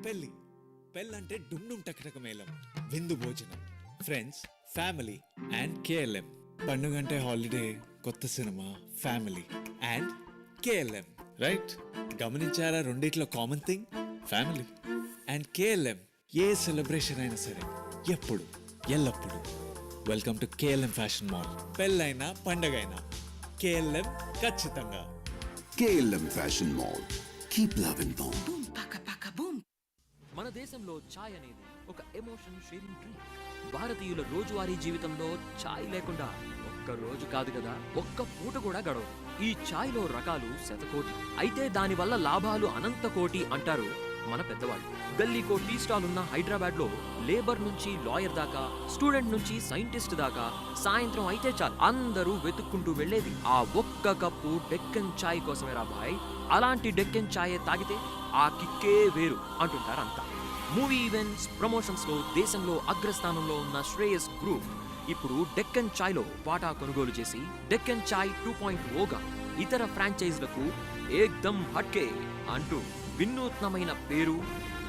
పెళ్ళి పెళ్ళంటే డుమ్ టకటక మేళం, విందు భోజనం, ఫ్రెండ్స్, ఫ్యామిలీ అండ్ కేఎల్ఎం. పండుగంటే హాలిడే, కొత్త cinema, family and KLM. Right? గమనించారా రెండిట్లో common thing? Family and KLM. ఏ సెలబ్రేషన్ అయినా సరే, ఎప్పుడు ఎల్లప్పుడు welcome to KLM fashion mall. పెళ్ళైనా పండగైనా కేఎల్ఎం ఖచ్చితంగా. KLM Fashion Mall. Keep loving them. మన దేశంలో చాయ్ అనేది ఒక ఎమోషన్ షేరింగ్ డ్రింక్. భారతీయుల రోజువారీ జీవితంలో చాయ్ లేకుండా ఒక్క రోజు కాదు కదా, ఒక్క పూట కూడా గడవదు. ఈ చాయ్లో రకాలు శతకోటి, అయితే దానివల్ల లాభాలు అనంత కోటి అంటారు మన పెద్దవాళ్ళు. గల్లీకో టీ స్టాల్ ఉన్న హైదరాబాద్ లో లేబర్ నుంచి లాయర్ దాకా, స్టూడెంట్ నుంచి సైంటిస్ట్ దాకా సాయంత్రం అయితే చాలు అందరూ వెతుక్కుంటూ వెళ్లేది ఆ ఒక్క కప్పు డెక్కన్ చాయ్ కోసమే రా భాయ్. అలాంటి డెక్కన్ చాయ్ తాగితే ఆ కిక్కే వేరు అంటుంటారంతా. మూవీ ఈవెంట్స్, ప్రమోషన్స్ లో దేశంలో అగ్రస్థానంలో ఉన్న శ్రేయస్ గ్రూప్ ఇప్పుడు డెక్కన్ చాయ్ లో వాటా కొనుగోలు చేసి డెక్కన్ చాయ్ 2.0గా ఇతర ఫ్రాంచైజ్లకు ఏక్దమ్ హట్కే అంటూ వినూత్నమైన పేరు,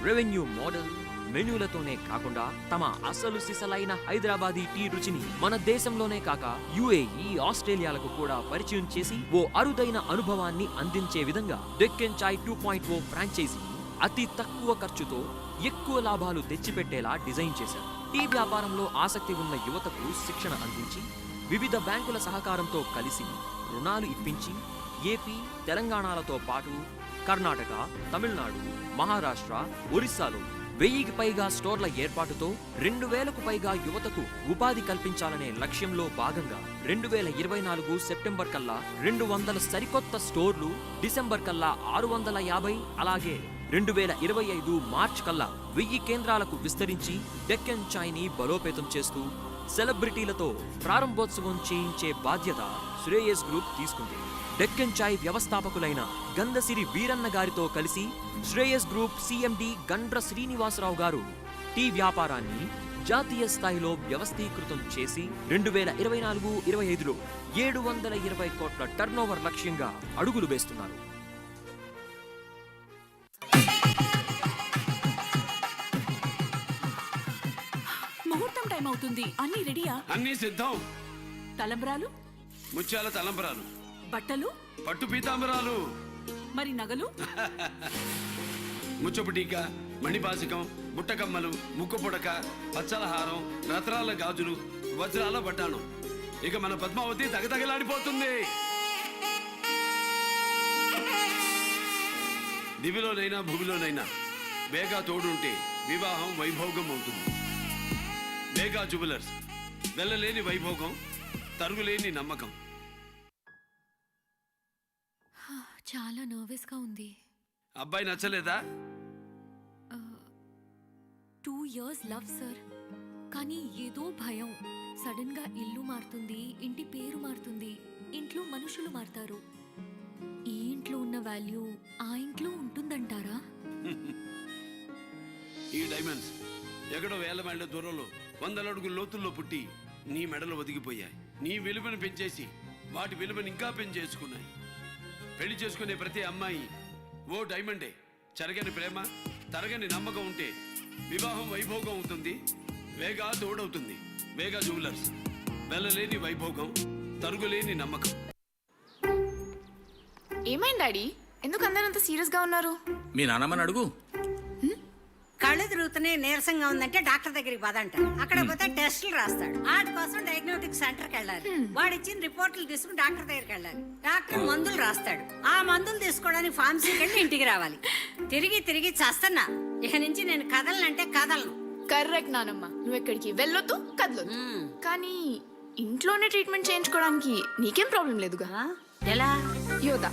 రెవెన్యూ మోడల్, మెన్యూలతోనే కాకుండా తమ అసలు సిసలైన హైదరాబాదీ టీ రుచిని మన దేశంలోనే కాక యుఏఈ, ఆస్ట్రేలియాలకు కూడా పరిచయం చేసి ఓ అరుదైన అనుభవాన్ని అందించే విధంగా డెక్కన్ చాయ్ 2.0 ఫ్రాంచైజీ అతి తక్కువ ఖర్చుతో ఎక్కువ లాభాలు తెచ్చిపెట్టేలా డిజైన్ చేశారు. టీ వ్యాపారంలో ఆసక్తి ఉన్న యువతకు శిక్షణ అందించి వివిధ బ్యాంకుల సహకారంతో కలిసి రుణాలు ఇప్పించి ఏపీ, తెలంగాణలతో పాటు కర్ణాటక, తమిళనాడు, మహారాష్ట్ర, ఒరిస్సాలో 1000కి పైగా స్టోర్ల ఏర్పాటుతో 2000కు పైగా యువతకు ఉపాధి కల్పించాలనే లక్ష్యంలో భాగంగా 2024 సెప్టెంబర్ కల్లా 200 సరికొత్త స్టోర్లు, డిసెంబర్ కల్లా 650, అలాగే 2025 మార్చ్ కల్లా 1000 కేంద్రాలకు విస్తరించి డెక్కన్ చాయ్ని బలోపేతం చేస్తూ సెలబ్రిటీలతో ప్రారంభోత్సవం చేయించే బాధ్యత శ్రేయస్ గ్రూప్ తీసుకుంది. డెక్కన్ చాయ్ వ్యవస్థాపకులైన గంధసిరి వీరన్న గారితో కలిసి శ్రేయస్ గ్రూప్ సిఎండి గండ్ర శ్రీనివాసరావు గారు టీ వ్యాపారాన్ని జాతీయ స్థాయిలో వ్యవస్థీకృతం చేసి 2024-25లో 720 కోట్ల టర్నోవర్ లక్ష్యంగా అడుగులు వేస్తున్నారు. ముహూర్తం టైం అవుతుంది. అన్ని రెడీయా? అన్ని సిద్ధం. తలంబ్రాలు? ముత్యాల తలంబరాలు. బట్టలు? పట్టు పీతాంబరాలు. మరి నగలు? ముచ్చపు టీక, మణిపాసికం, బుట్టకమ్మలు, ముక్కు పుడక, పచ్చలహారం, రత్నాల గాజులు, వజ్రాల బట్టాణం. ఇక మన పద్మావతి తగతగలాడిపోతుంది. దివిలోనైనా భూమిలోనైనా బేగా తోడుంటే వివాహం వైభోగం అవుతుంది. బేగా జ్యువెలర్స్, వెళ్ళలేని వైభోగం, తరుగులేని నమ్మకం. చాలా నర్వస్గా ఉంది. అబ్బాయి నచ్చలేదా? 2 years లవ్ సార్, కానీ ఏదో భయం. సడన్ గా ఇల్లు మారుతుంది, ఇంటి పేరు మారుతుంది, ఇంట్లో మనుషులు మారుతారు. ఈ ఇంట్లో ఉన్న వాల్యూ ఆ ఇంట్లో ఉంటుందంటారా? ఈ డైమండ్స్ ఎక్కడో 1000 మైళ్ళ దూరంలో 100 అడుగుల లోతుల్లో పుట్టి నీ మెడలు ఒదిగిపోయాయి. నీ విలువను పెంచేసి వాటి విలువను ఇంకా పెంచేసుకున్నాయి. పెళ్లి చేసుకునే ప్రతి అమ్మాయి ఓ డైమండే. చెరగని ప్రేమ, తరగని నమ్మకం ఉంటే వివాహం వైభోగం అవుతుంది, వేగా తోడవుతుంది. వేగా జ్యువెలర్స్, వెళ్ళలేని వైభోగం, తరుగులేని నమ్మకం. ఏమైంది డాడీ? ఎందుకు అందరూ అంత సీరియస్ గా ఉన్నారు? మీ నాన్నమ్మని అడుగు. కళ్ళు తిరుగుతున్నాయి, నీరసంగా ఉందంటే డాక్టర్ దగ్గరికి పదంట. అక్కడ పోతే టెస్టులు రాస్తాడు. వాటి కోసం డయాగ్నోస్టిక్ సెంటర్కి వెళ్ళాలి. వాడు ఇచ్చిన రిపోర్ట్లు తీసుకుని డాక్టర్ దగ్గరికి వెళ్ళాలి. డాక్టర్ మందులు రాస్తాడు. ఆ మందులు తీసుకోవడానికి ఫార్మసీకి వెళ్ళి ఇంటికి రావాలి. తిరిగి తిరిగి చస్తున్నా. ఇక నుంచి నేను కదలనంటే కదలను. కరెక్ట్ నానమ్మ, నువ్వు ఎక్కడికి వెళ్ళొద్దు, కదలొద్దు. కానీ ఇంట్లోనే ట్రీట్మెంట్ చేయించుకోవడానికి నీకేం ప్రాబ్లం లేదుగా? ఎలా? యోదా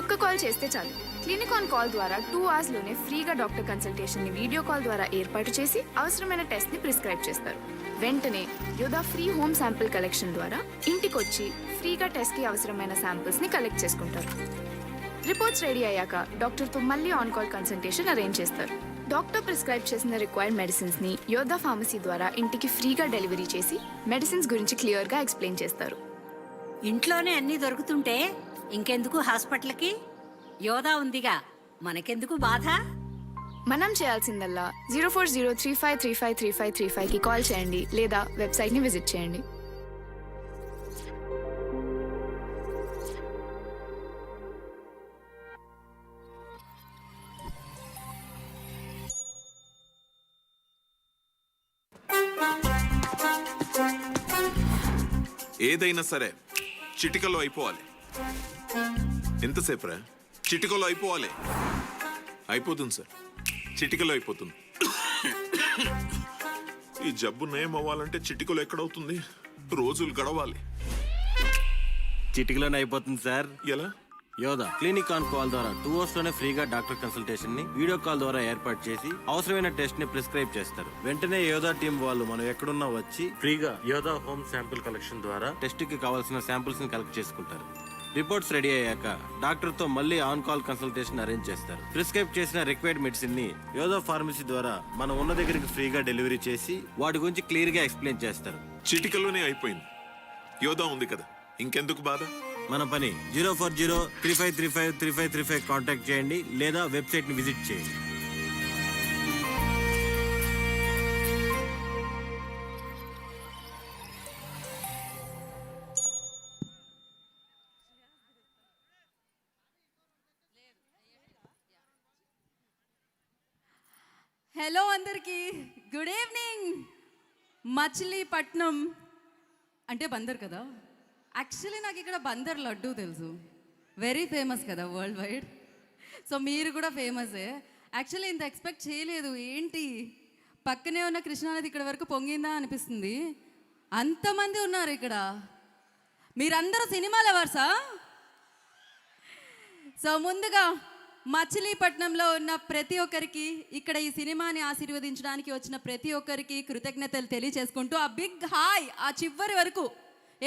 ఒక్క కాల్ చేస్తే చాలు. క్లినిక్ ఆన్ కాల్ ద్వారా 2 hours లోనే ఫ్రీగా డాక్టర్ కన్సల్టేషన్ ని వీడియో కాల్ ద్వారా ఏర్పాటు చేసి అవసరమైన టెస్ట్ ని ప్రిస్క్రైబ్ చేస్తారు. వెంటనే యోదా ఫ్రీ హోమ్ శాంపిల్ కలెక్షన్ ద్వారా ఇంటికి వచ్చి ఫ్రీగా టెస్ట్ కి అవసరమైన శాంపిల్స్ ని కలెక్ట్ చేసుకుంటారు. రిపోర్ట్స్ రెడీ అయ్యాక డాక్టర్ తో మళ్ళీ ఆన్ కాల్ కన్సల్టేషన్ అరేంజ్ చేస్తారు. డాక్టర్ ప్రిస్క్రైబ్ చేసిన రిక్వైర్డ్ మెడిసిన్స్ ని యోదా ఫార్మసీ ద్వారా ఇంటికి ఫ్రీగా డెలివరీ చేసి మెడిసిన్స్ గురించి క్లియర్ గా ఎక్స్ప్లెయిన్ చేస్తారు. ఇంట్లోనే అన్ని దొరుకుతుంటే ఇంకెందుకు హాస్పిటల్కి? యోదా ఉందిగా, మనకెందుకు బాధ? మనం చేయాల్సిందల్లా 0403535353కి కాల్ చేయండి లేదా వెబ్సైట్ని విజిట్ చేయండి. ఏదైనా సరే చిటికలో అయిపోవాలి. ఎంతసేపు రా? చిటికలో అయిపోవాలి. అయిపోతుంది సార్, చిటికలో అయిపోతుంది. ఈ జబ్బు నయం అవ్వాలంటే చిటికలో ఎక్కడవుతుంది? రోజులు గడవాలి. చిటికలోనే అయిపోతుంది సార్. ఎలా? యోధా క్లినిక్ ఆన్ కాల్ ద్వారా 2 hours లోనే ఫ్రీగా డాక్టర్ కన్సల్టేషన్ ని వీడియో కాల్ ద్వారా ఏర్పాటు చేసి అవసరమైన టెస్ట్ ని ప్రిస్క్రైబ్ చేస్తారు. వెంటనే యోధా టీం వాళ్ళు మనం ఎక్కడున్నా వచ్చి ఫ్రీగా యోధా హోమ్ శాంపిల్ కలెక్షన్ ద్వారా టెస్ట్ కి కావాల్సిన శాంపిల్స్ ని కలెక్ట్ చేసుకుంటారు. రిపోర్ట్స్ రెడీ అయ్యాక డాక్టర్ తో మళ్ళీ ఆన్ కాల్ కన్సల్టేషన్ అరేంజ్ చేస్తారు. ప్రిస్క్రైబ్ చేసిన రిక్వైర్డ్ మెడిసిన్ ని యోధా ఫార్మసీ ద్వారా మనం ఉన్న దగ్గరికి ఫ్రీగా డెలివరీ చేసి వాటి గురించి క్లియర్ గా ఎక్స్ప్లెయిన్ చేస్తారు. చిటికలోనే అయిపోయింది. యోధా ఉంది కదా, ఇంకెందుకు బాధ? మన పని 0403533535 కాంటాక్ట్ చేయండి లేదా వెబ్సైట్ ని విజిట్ చేయండి. హలో అందరికీ, గుడ్ ఈవినింగ్. మచిలీపట్నం అంటే బందర్ కదా. యాక్చువల్లీ నాకు ఇక్కడ బందర్ లడ్డు తెలుసు, వెరీ ఫేమస్ కదా వరల్డ్ వైడ్. సో మీరు కూడా ఫేమసే. యాక్చువల్లీ ఇంత ఎక్స్పెక్ట్ చేయలేదు. ఏంటి పక్కనే ఉన్న కృష్ణానది ఇక్కడ వరకు పొంగిందా అనిపిస్తుంది. అంతమంది ఉన్నారు ఇక్కడ. మీరందరూ సినిమా లవర్సా? సో ముందుగా మచిలీపట్నంలో ఉన్న ప్రతి ఒక్కరికి, ఇక్కడ ఈ సినిమాని ఆశీర్వదించడానికి వచ్చిన ప్రతి ఒక్కరికి కృతజ్ఞతలు తెలియచేసుకుంటూ ఆ బిగ్ హాయ్ ఆ చివరి వరకు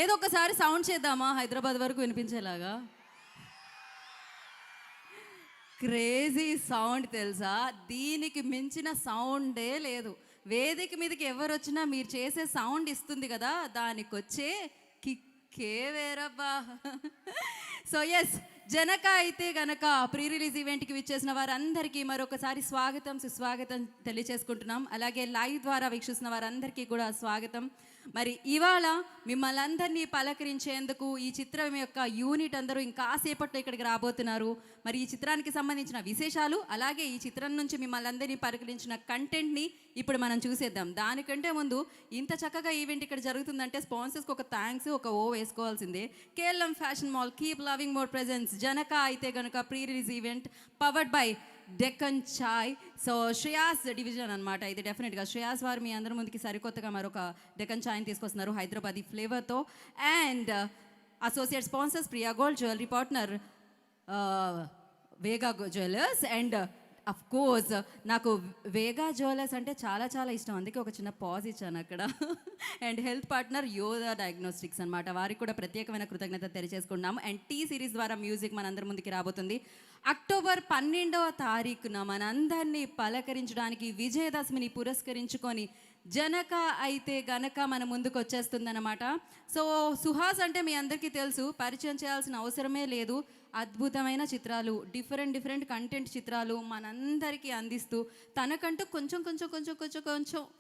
ఏదో ఒకసారి సౌండ్ చేద్దామా, హైదరాబాద్ వరకు వినిపించేలాగా. క్రేజీ సౌండ్ తెలుసా, దీనికి మించిన సౌండే లేదు. వేదిక మీదకి ఎవరు వచ్చినా మీరు చేసే సౌండ్ ఇస్తుంది కదా, దానికి వచ్చే కిక్కే వేరబ్బా. సో ఎస్, జనక అయితే గనక ప్రీ రిలీజ్ ఈవెంట్కి విచ్చేసిన వారందరికీ మరొకసారి స్వాగతం సుస్వాగతం తెలియచేసుకుంటున్నాం. అలాగే లైవ్ ద్వారా వీక్షిస్తున్న వారందరికీ కూడా స్వాగతం. మరి ఇవాళ మిమ్మల్ని అందరినీ పలకరించేందుకు ఈ చిత్రం యొక్క యూనిట్ అందరూ ఇంకాసేపట్లో ఇక్కడికి రాబోతున్నారు. మరి ఈ చిత్రానికి సంబంధించిన విశేషాలు, అలాగే ఈ చిత్రం నుంచి మిమ్మల్ని అందరినీ పలకరించిన కంటెంట్ని ఇప్పుడు మనం చూసేద్దాం. దానికంటే ముందు ఇంత చక్కగా ఈవెంట్ ఇక్కడ జరుగుతుందంటే స్పాన్సర్స్కి ఒక థ్యాంక్స్, ఒక ఓ వేసుకోవాల్సిందే. KLM fashion mall, keep loving more presence. Janaka Aithe Kanuka pre release event powered by Deccan Chai. So Shreyas division అనమాట ఇది. డెఫినెట్గా శ్రేయాస్ వారు మీ అందరి ముందుకి సరికొత్తగా మరొక డెక్కన్ చాయ్ని తీసుకొస్తున్నారు హైదరాబాదీ ఫ్లేవర్తో. And associate sponsors Priya gold, jewellery partner Vega jewellers. And of course నాకు వేగా జ్యువెలర్స్ అంటే చాలా చాలా ఇష్టం, అందుకే ఒక చిన్న పాజ్ ఇచ్చాను అక్కడ. అండ్ హెల్త్ పార్ట్నర్ యోధా డయాగ్నోస్టిక్స్ అనమాట, వారికి కూడా ప్రత్యేకమైన కృతజ్ఞత తెలియజేసుకున్నాము. అండ్ టీ సిరీస్ ద్వారా మ్యూజిక్ మనందరి ముందుకి రాబోతుంది. అక్టోబర్ 12వ తారీఖున మనందరినీ పలకరించడానికి విజయదశమిని పురస్కరించుకొని జనక అయితే గనక మన ముందుకు వచ్చేస్తుందన్నమాట. సో సుహాస్ అంటే మీ అందరికీ తెలుసు, పరిచయం చేయాల్సిన అవసరమే లేదు. అద్భుతమైన చిత్రాలు, డిఫరెంట్ కంటెంట్ చిత్రాలు మనందరికీ అందిస్తూ తనకంటూ కొంచెం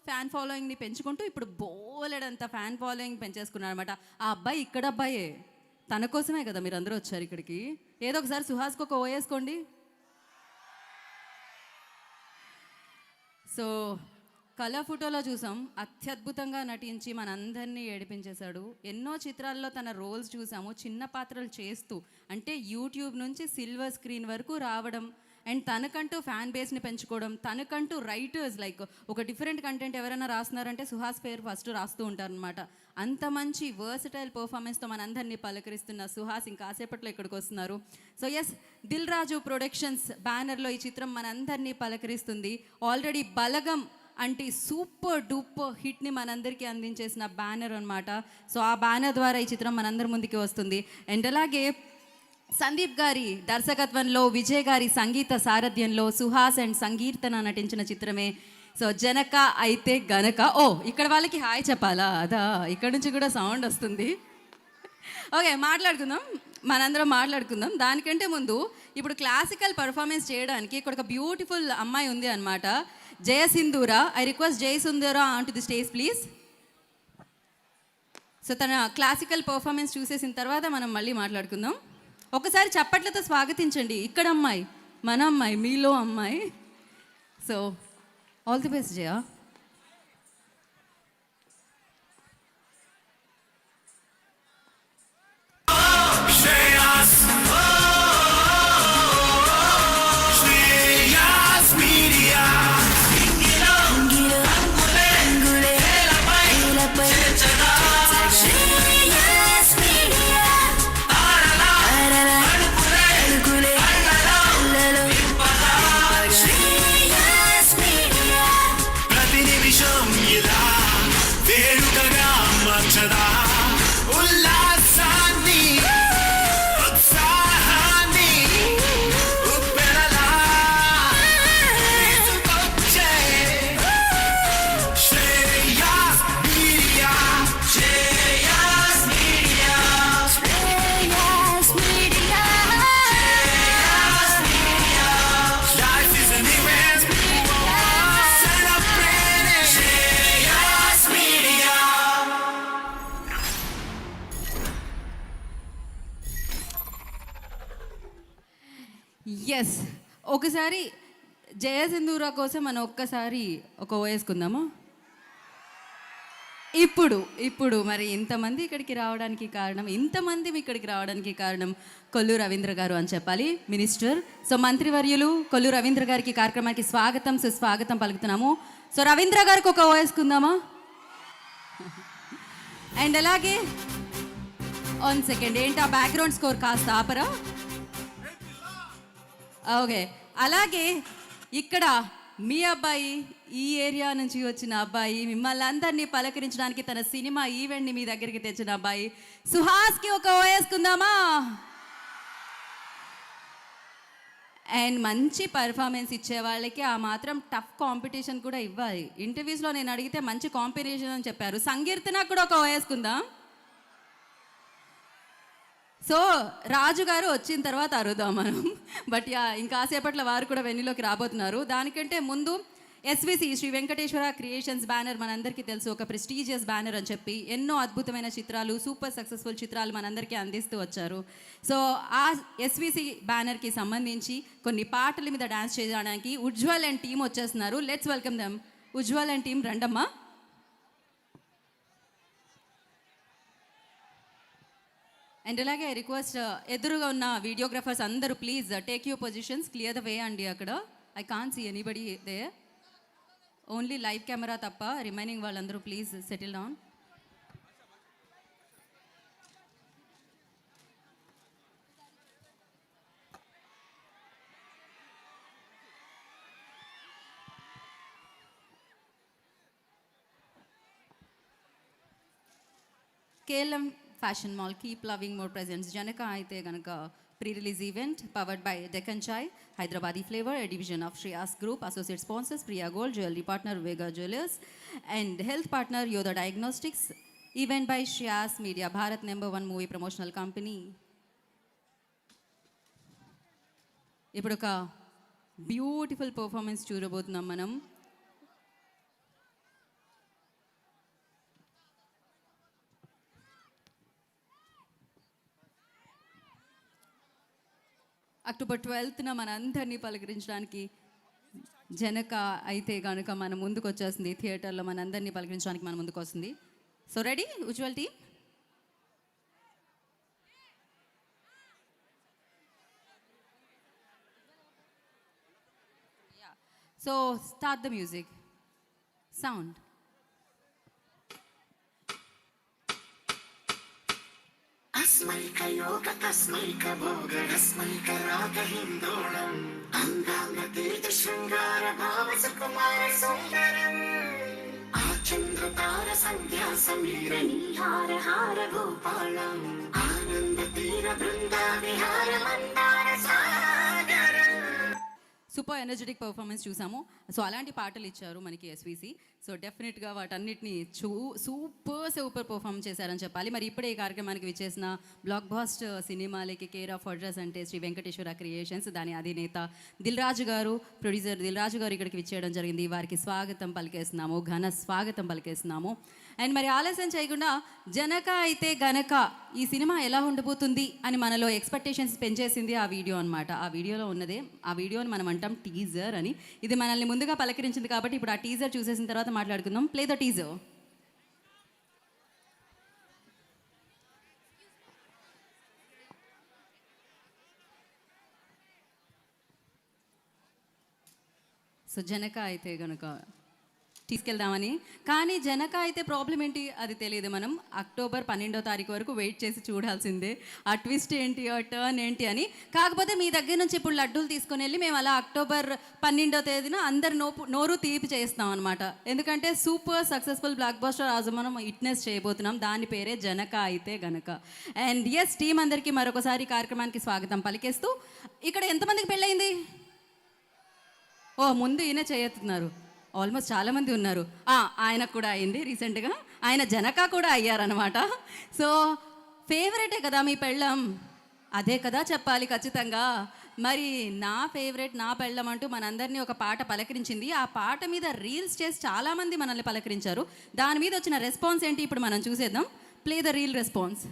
ఫ్యాన్ ఫాలోయింగ్ని పెంచుకుంటూ ఇప్పుడు బోలెడంత ఫ్యాన్ ఫాలోయింగ్ పెంచేసుకున్నాడు అనమాట. ఆ అబ్బాయి ఇక్కడ అబ్బాయే, తన కోసమే కదా మీరు అందరూ వచ్చారు ఇక్కడికి. ఏదో ఒకసారి సుహాస్కి ఒక ఓయేసుకోండి. సో కళా ఫోటోలో చూసాం, అత్యద్భుతంగా నటించి మనందరినీ ఏడిపించేశాడు. ఎన్నో చిత్రాల్లో తన రోల్స్ చూసాము, చిన్న పాత్రలు చేస్తూ, అంటే యూట్యూబ్ నుంచి సిల్వర్ స్క్రీన్ వరకు రావడం. అండ్ తనకంటూ ఫ్యాన్ బేస్ని పెంచుకోవడం, తనకంటూ రైటర్స్ లైక్ ఒక డిఫరెంట్ కంటెంట్ ఎవరైనా రాస్తున్నారంటే సుహాస్ పేరు ఫస్ట్ రాస్తూ ఉంటారనమాట. అంత మంచి వర్సటైల్ పర్ఫార్మెన్స్తో మనందరినీ పలకరిస్తున్న సుహాస్ ఇంకాసేపట్లో ఇక్కడికి వస్తున్నారు. So yes, Dil Raju productions బ్యానర్లో ఈ చిత్రం మనందరినీ పలకరిస్తుంది. ఆల్రెడీ బలగం అంటే సూపర్ డూపర్ హిట్ని మనందరికీ అందించేసిన బ్యానర్ అనమాట. సో ఆ బ్యానర్ ద్వారా ఈ చిత్రం మనందరి ముందుకి వస్తుంది. అండ్ అలాగే సందీప్ గారి దర్శకత్వంలో, విజయ్ గారి సంగీత సారథ్యంలో సుహాస్ అండ్ సంకీర్తన నటించిన చిత్రమే సో జనక అయితే గనక. ఓ, ఇక్కడ వాళ్ళకి హాయ్ చెప్పాలా? అదా, ఇక్కడ నుంచి కూడా సౌండ్ వస్తుంది. ఓకే, మనందరం మాట్లాడుకుందాం. దానికంటే ముందు ఇప్పుడు క్లాసికల్ పర్ఫార్మెన్స్ చేయడానికి ఇక్కడ ఒక బ్యూటిఫుల్ అమ్మాయి ఉంది అనమాట, Jayasindhura. I request Jayasindhura on to the stage please. So తన క్లాసికల్ పర్ఫార్మెన్స్ చూసేసిన తర్వాత మనం మళ్ళీ మాట్లాడుకుందాం. ఒకసారి చప్పట్లతో స్వాగతించండి. ఇక్కడ అమ్మాయి, మన అమ్మాయి, మీలో అమ్మాయి. So all the best Jaya. Yes, ఒకసారి జయసింధూర కోసం మనం ఒక్కసారి ఒక వేసుకుందాము. ఇప్పుడు మరి ఇంతమంది ఇక్కడికి రావడానికి కారణం, ఇంతమంది ఇక్కడికి రావడానికి కారణం కొల్లు రవీంద్ర గారు అని చెప్పాలి, మినిస్టర్. సో మంత్రివర్యులు కొల్లు రవీంద్ర గారికి కార్యక్రమానికి స్వాగతం సుస్వాగతం పలుకుతున్నాము. సో రవీంద్ర గారికి ఒక వేసుకుందామా? అండ్ అలాగే 1 సెకండ్, ఏంటి ఆ బ్యాక్గ్రౌండ్ స్కోర్ కాస్త ఆపరా? ఓకే, అలాగే ఇక్కడ మీ అబ్బాయి, ఈ ఏరియా నుంచి వచ్చిన అబ్బాయి, మిమ్మల్ని అందరినీ పలకరించడానికి తన సినిమా ఈవెంట్ని మీ దగ్గరికి తెచ్చిన అబ్బాయి సుహాస్కి ఒక వేసుకుందామా? అండ్ మంచి పర్ఫార్మెన్స్ ఇచ్చే వాళ్ళకి ఆ మాత్రం టఫ్ కాంపిటీషన్ కూడా ఇవ్వాలి. ఇంటర్వ్యూస్లో నేను అడిగితే మంచి కాంపిటీషన్ అని చెప్పారు. సంకీర్తనకు కూడా ఒక వేసుకుందాం. సో రాజు గారు వచ్చిన తర్వాత అరుదాం మనం. బట్ ఇంకాసేపట్లో వారు కూడా వెన్నీలోకి రాబోతున్నారు. దానికంటే ముందు SVC Sri Venkateswara creations banner మనందరికీ తెలుసు, ఒక ప్రెస్టీజియస్ బ్యానర్ అని చెప్పి ఎన్నో అద్భుతమైన చిత్రాలు, సూపర్ సక్సెస్ఫుల్ చిత్రాలు మనందరికీ అందిస్తూ వచ్చారు. సో ఆ ఎస్విసి బ్యానర్కి సంబంధించి కొన్ని పాటల మీద డాన్స్ చేయడానికి ఉజ్వల్ అండ్ టీమ్ వచ్చేస్తున్నారు. Let's welcome them. Ujwal and team రండమ్మా. అండ్ అలాగే ఐ రిక్వెస్ట్ ఎదురుగా ఉన్న వీడియోగ్రాఫర్స్ అందరూ please take your positions, clear the way అండి. అక్కడ I can't see anybody there, only live camera తప్ప రిమైనింగ్ వాళ్ళందరూ please settle down. KLM Fashion Mall, keep loving more presents. Janaka aithe ganaka pre-release event powered by Deccan Chai, Hyderabadi Flavor, a division of Shreyas Group, associate sponsors Priya Gold, jewelry partner Vega Jewelers, and health partner Yoda Diagnostics. Event by Shreyas Media, Bharat #1 movie promotional company. ఇప్పుడు ఒక beautiful performance చూడబోతున్నాం మనం. October 12న మనందరినీ పలకరించడానికి జనక అయితే కనుక మన ముందుకు వచ్చేస్తుంది. థియేటర్లో మనందరినీ పలకరించడానికి మన ముందుకు వస్తుంది. So ready Ujwal team? So start the music sound. अस्मैक योग तस्मैक भोग रस्मैक राग हिंदोळं अंगांग तीर्थ शृंगार भाव सुकुमार सुंदरम् आचंद्र तार संध्या समीर नीहार हार भूपालम् आनंद तीर बृंदा विहार मंदार सागरम्. సూపర్ ఎనర్జెటిక్ పర్ఫార్మెన్స్ చూసాము. సో అలాంటి పాటలు ఇచ్చారు మనకి ఎస్విసి. సో డెఫినెట్గా వాటన్నిటిని సూపర్ పర్ఫామ్ చేశారని చెప్పాలి. మరి ఇప్పుడే ఈ కార్యక్రమానికి విచ్చేసిన బ్లాక్ బాస్టర్ సినిమాలకి కేర్ ఆఫ్ అడ్రస్ అంటే శ్రీ వెంకటేశ్వర క్రియేషన్స్, దాని అధినేత దిల్ రాజు గారు, ప్రొడ్యూసర్ దిల్ రాజు గారు ఇక్కడికి విచ్చేయడం జరిగింది. వారికి స్వాగతం పలికేస్తున్నాము, ఘన స్వాగతం పలికేస్తున్నాము. అండ్ మరి ఆలస్యం చేయకుండా జనక అయితే గనక ఈ సినిమా ఎలా ఉండబోతుంది అని మనలో ఎక్స్పెక్టేషన్స్ పెంచేసింది ఆ వీడియో అనమాట. ఆ వీడియోలో ఉన్నదే, ఆ వీడియోని మనం అంటాం టీజర్ అని. ఇది మనల్ని ముందుగా పలకరించింది కాబట్టి ఇప్పుడు ఆ టీజర్ చూసేసిన తర్వాత మాట్లాడుకుందాం. Play the teaser. So Janaka అయితే గనుక తీసుకెళ్దామని, కానీ జనక అయితే ప్రాబ్లం ఏంటి అది తెలియదు. మనం అక్టోబర్ 12వ తారీఖు వరకు వెయిట్ చేసి చూడాల్సిందే ఆ ట్విస్ట్ ఏంటి, ఆ టర్న్ ఏంటి అని. కాకపోతే మీ దగ్గర నుంచి ఇప్పుడు లడ్డూలు తీసుకొని వెళ్ళి మేము అలా అక్టోబర్ 12వ తేదీన అందరు నోరు తీపి చేస్తాం అనమాట. ఎందుకంటే సూపర్ సక్సెస్ఫుల్ బ్లాక్ బస్టర్ రాజు మనం విట్నెస్ చేయబోతున్నాం. దాని పేరే జనక అయితే గనక. అండ్ ఎస్, టీం అందరికీ మరొకసారి కార్యక్రమానికి స్వాగతం పలికేస్తూ, ఇక్కడ ఎంతమందికి పెళ్ళయింది? ఓ ముందు ఈయన చేయతున్నారు, ఆల్మోస్ట్ చాలామంది ఉన్నారు. ఆయనకు కూడా అయింది రీసెంట్గా, ఆయన జనక కూడా అయ్యారనమాట. సో ఫేవరెటే కదా మీ పెళ్ళం, అదే కదా చెప్పాలి ఖచ్చితంగా. మరి నా ఫేవరెట్ నా పెళ్ళం అంటూ మనందరినీ ఒక పాట పలకరించింది. ఆ పాట మీద రీల్స్ చేసి చాలామంది మనల్ని పలకరించారు. దాని మీద వచ్చిన రెస్పాన్స్ ఏంటి ఇప్పుడు మనం చూసేద్దాం. Play the reel response.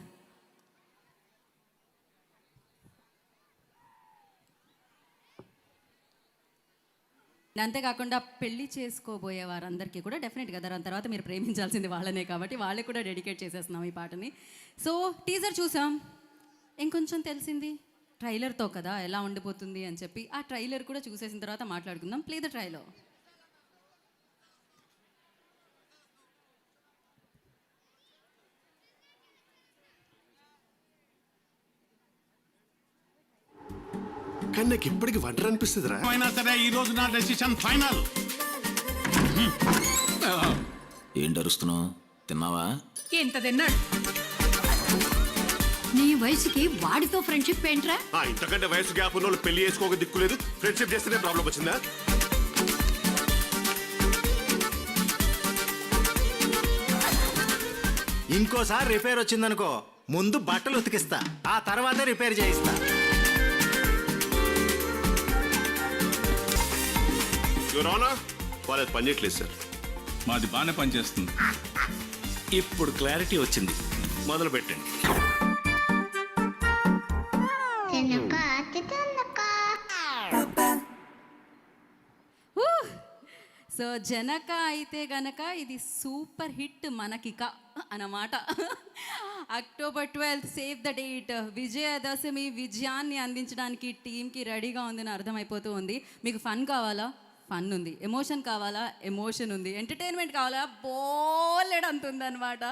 అంతేకాకుండా పెళ్లి చేసుకోబోయే వారందరికీ కూడా డెఫినెట్గా దాని తర్వాత మీరు ప్రేమించాల్సింది వాళ్ళనే కాబట్టి వాళ్ళకి కూడా డెడికేట్ చేసేస్తున్నాం ఈ పాటని. సో టీజర్ చూసాం, ఇంకొంచెం తెలిసింది ట్రైలర్తో కదా ఎలా ఉండిపోతుంది అని చెప్పి. ఆ ట్రైలర్ కూడా చూసేసిన తర్వాత మాట్లాడుకుందాం. Play the trailer. కానీ నాకు ఇప్పటికి వంటర్ అనిపిస్తుందిరా. అయినా సరే ఈ రోజు నా డెసిషన్ ఫైనల్. ఏంటి అరుస్తున్నావు? తిన్నావా? ఎంత తిన్నాడు? నీ వయసుకి వాడితో ఫ్రెండ్షిప్ ఏంట్రా? ఇంతకంటే వయసు గ్యాప్ ఉన్న వాళ్ళు పెళ్లి చేసుకోక దిక్కులేదు, ఫ్రెండ్షిప్ చేస్తేనే ప్రాబ్లం వచ్చిందా? ఇంకోసారి రిపేర్ వచ్చిందనుకో, ముందు బట్టలు ఉతికిస్తా, ఆ తర్వాత రిపేర్ చేయిస్తా. వాళ్ళది పనిచేయట్లేదు సార్. మాది బాగానే పనిచేస్తుంది. ఇప్పుడు క్లారిటీ వచ్చింది, మొదలు పెట్టండి. సో జనక అయితే గనక ఇది సూపర్ హిట్ మనకిక అన్నమాట. October 12th save the date, Vijayadashami విజయాన్ని అందించడానికి టీంకి రెడీగా ఉందని అర్థమైపోతూ ఉంది. మీకు ఫన్ కావాలా? ఫన్ ఉంది. ఎమోషన్ కావాలా? ఎమోషన్ ఉంది. ఎంటర్టైన్మెంట్ కావాలా? బోలెడ్ అంతుందన్నమాట.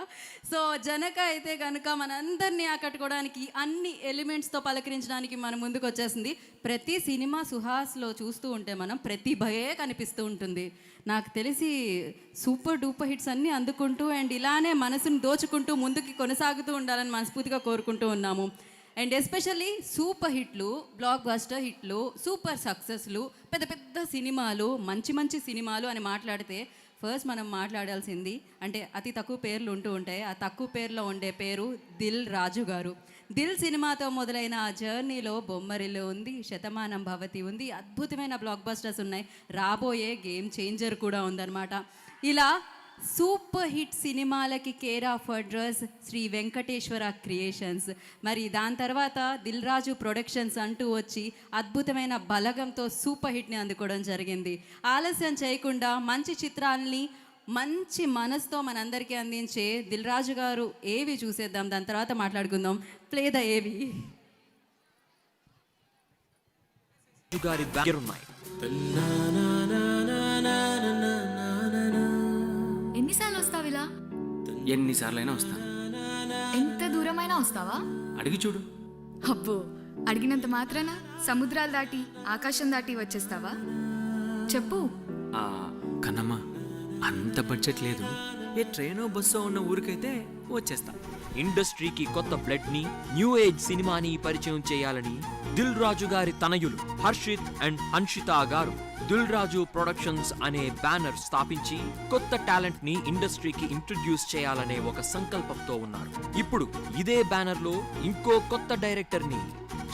సో జనక అయితే కనుక మనందరినీ ఆకట్టుకోవడానికి, అన్ని ఎలిమెంట్స్తో పలకరించడానికి మన ముందుకు వచ్చేసింది. ప్రతి సినిమా సుహాస్లో చూస్తూ ఉంటే మనం ప్రతిభయే కనిపిస్తూ ఉంటుంది. నాకు తెలిసి సూపర్ డూపర్ హిట్స్ అన్నీ అందుకుంటూ అండ్ ఇలానే మనసుని దోచుకుంటూ ముందుకి కొనసాగుతూ ఉండాలని మనస్ఫూర్తిగా కోరుకుంటూ ఉన్నాము. అండ్ ఎస్పెషల్లీ సూపర్ హిట్లు, బ్లాక్ బస్టర్ హిట్లు, సూపర్ సక్సెస్లు, పెద్ద పెద్ద సినిమాలు, మంచి మంచి సినిమాలు అని మాట్లాడితే ఫస్ట్ మనం మాట్లాడాల్సింది, అంటే అతి తక్కువ పేర్లు ఉంటూ ఉంటాయి, ఆ తక్కువ పేర్లో ఉండే పేరు దిల్ రాజు గారు. దిల్ సినిమాతో మొదలైన ఆ జర్నీలో బొమ్మరిల్లు ఉంది, శతమానం భవతి ఉంది, అద్భుతమైన బ్లాక్ బస్టర్స్ ఉన్నాయి, రాబోయే గేమ్ చేంజర్ కూడా ఉందన్నమాట. ఇలా సూపర్ హిట్ సినిమాలకి care of address Sri Venkateswara creations. మరి దాని తర్వాత దిల్ రాజు ప్రొడక్షన్స్ అంటూ వచ్చి అద్భుతమైన బలగంతో సూపర్ హిట్ని అందుకోవడం జరిగింది. ఆలస్యం చేయకుండా మంచి చిత్రాల్ని మంచి మనసుతో మనందరికీ అందించే దిల్ రాజు గారు ఏవి చూసేద్దాం, దాని తర్వాత మాట్లాడుకుందాం. ప్లే ద ఏవి. ఎన్నిసార్లు వస్తావు ఇలా? ఎన్నిసార్లైనా వస్తాను. ఎంత దూరమైనా వస్తావా? అడిగి చూడు. అబ్బో, అడిగినంత మాత్రాన సముద్రాలు దాటి ఆకాశం దాటి వచ్చేస్తావా? చెప్పు. కన్నమ్మ, అంత బడ్జెట్ లేదు, ఏ ట్రైనో బస్సో ఉన్న ఊరికైతే వచ్చేస్తా. ఇండస్ట్రీకి కొత్త బ్లడ్ ని, న్యూ ఏజ్ సినిమాని పరిచయం చేయాలని దిల్ రాజు గారి తనయులు హర్షిత్ అండ్ హన్షిత గారు దిల్ రాజు ప్రొడక్షన్స్ అనే బ్యానర్ స్థాపించి కొత్త టాలెంట్ ని ఇండస్ట్రీకి ఇంట్రడ్యూస్ చేయాలనే ఒక సంకల్పంతో ఉన్నారు. ఇప్పుడు ఇదే బ్యానర్ లో ఇంకో కొత్త డైరెక్టర్ ని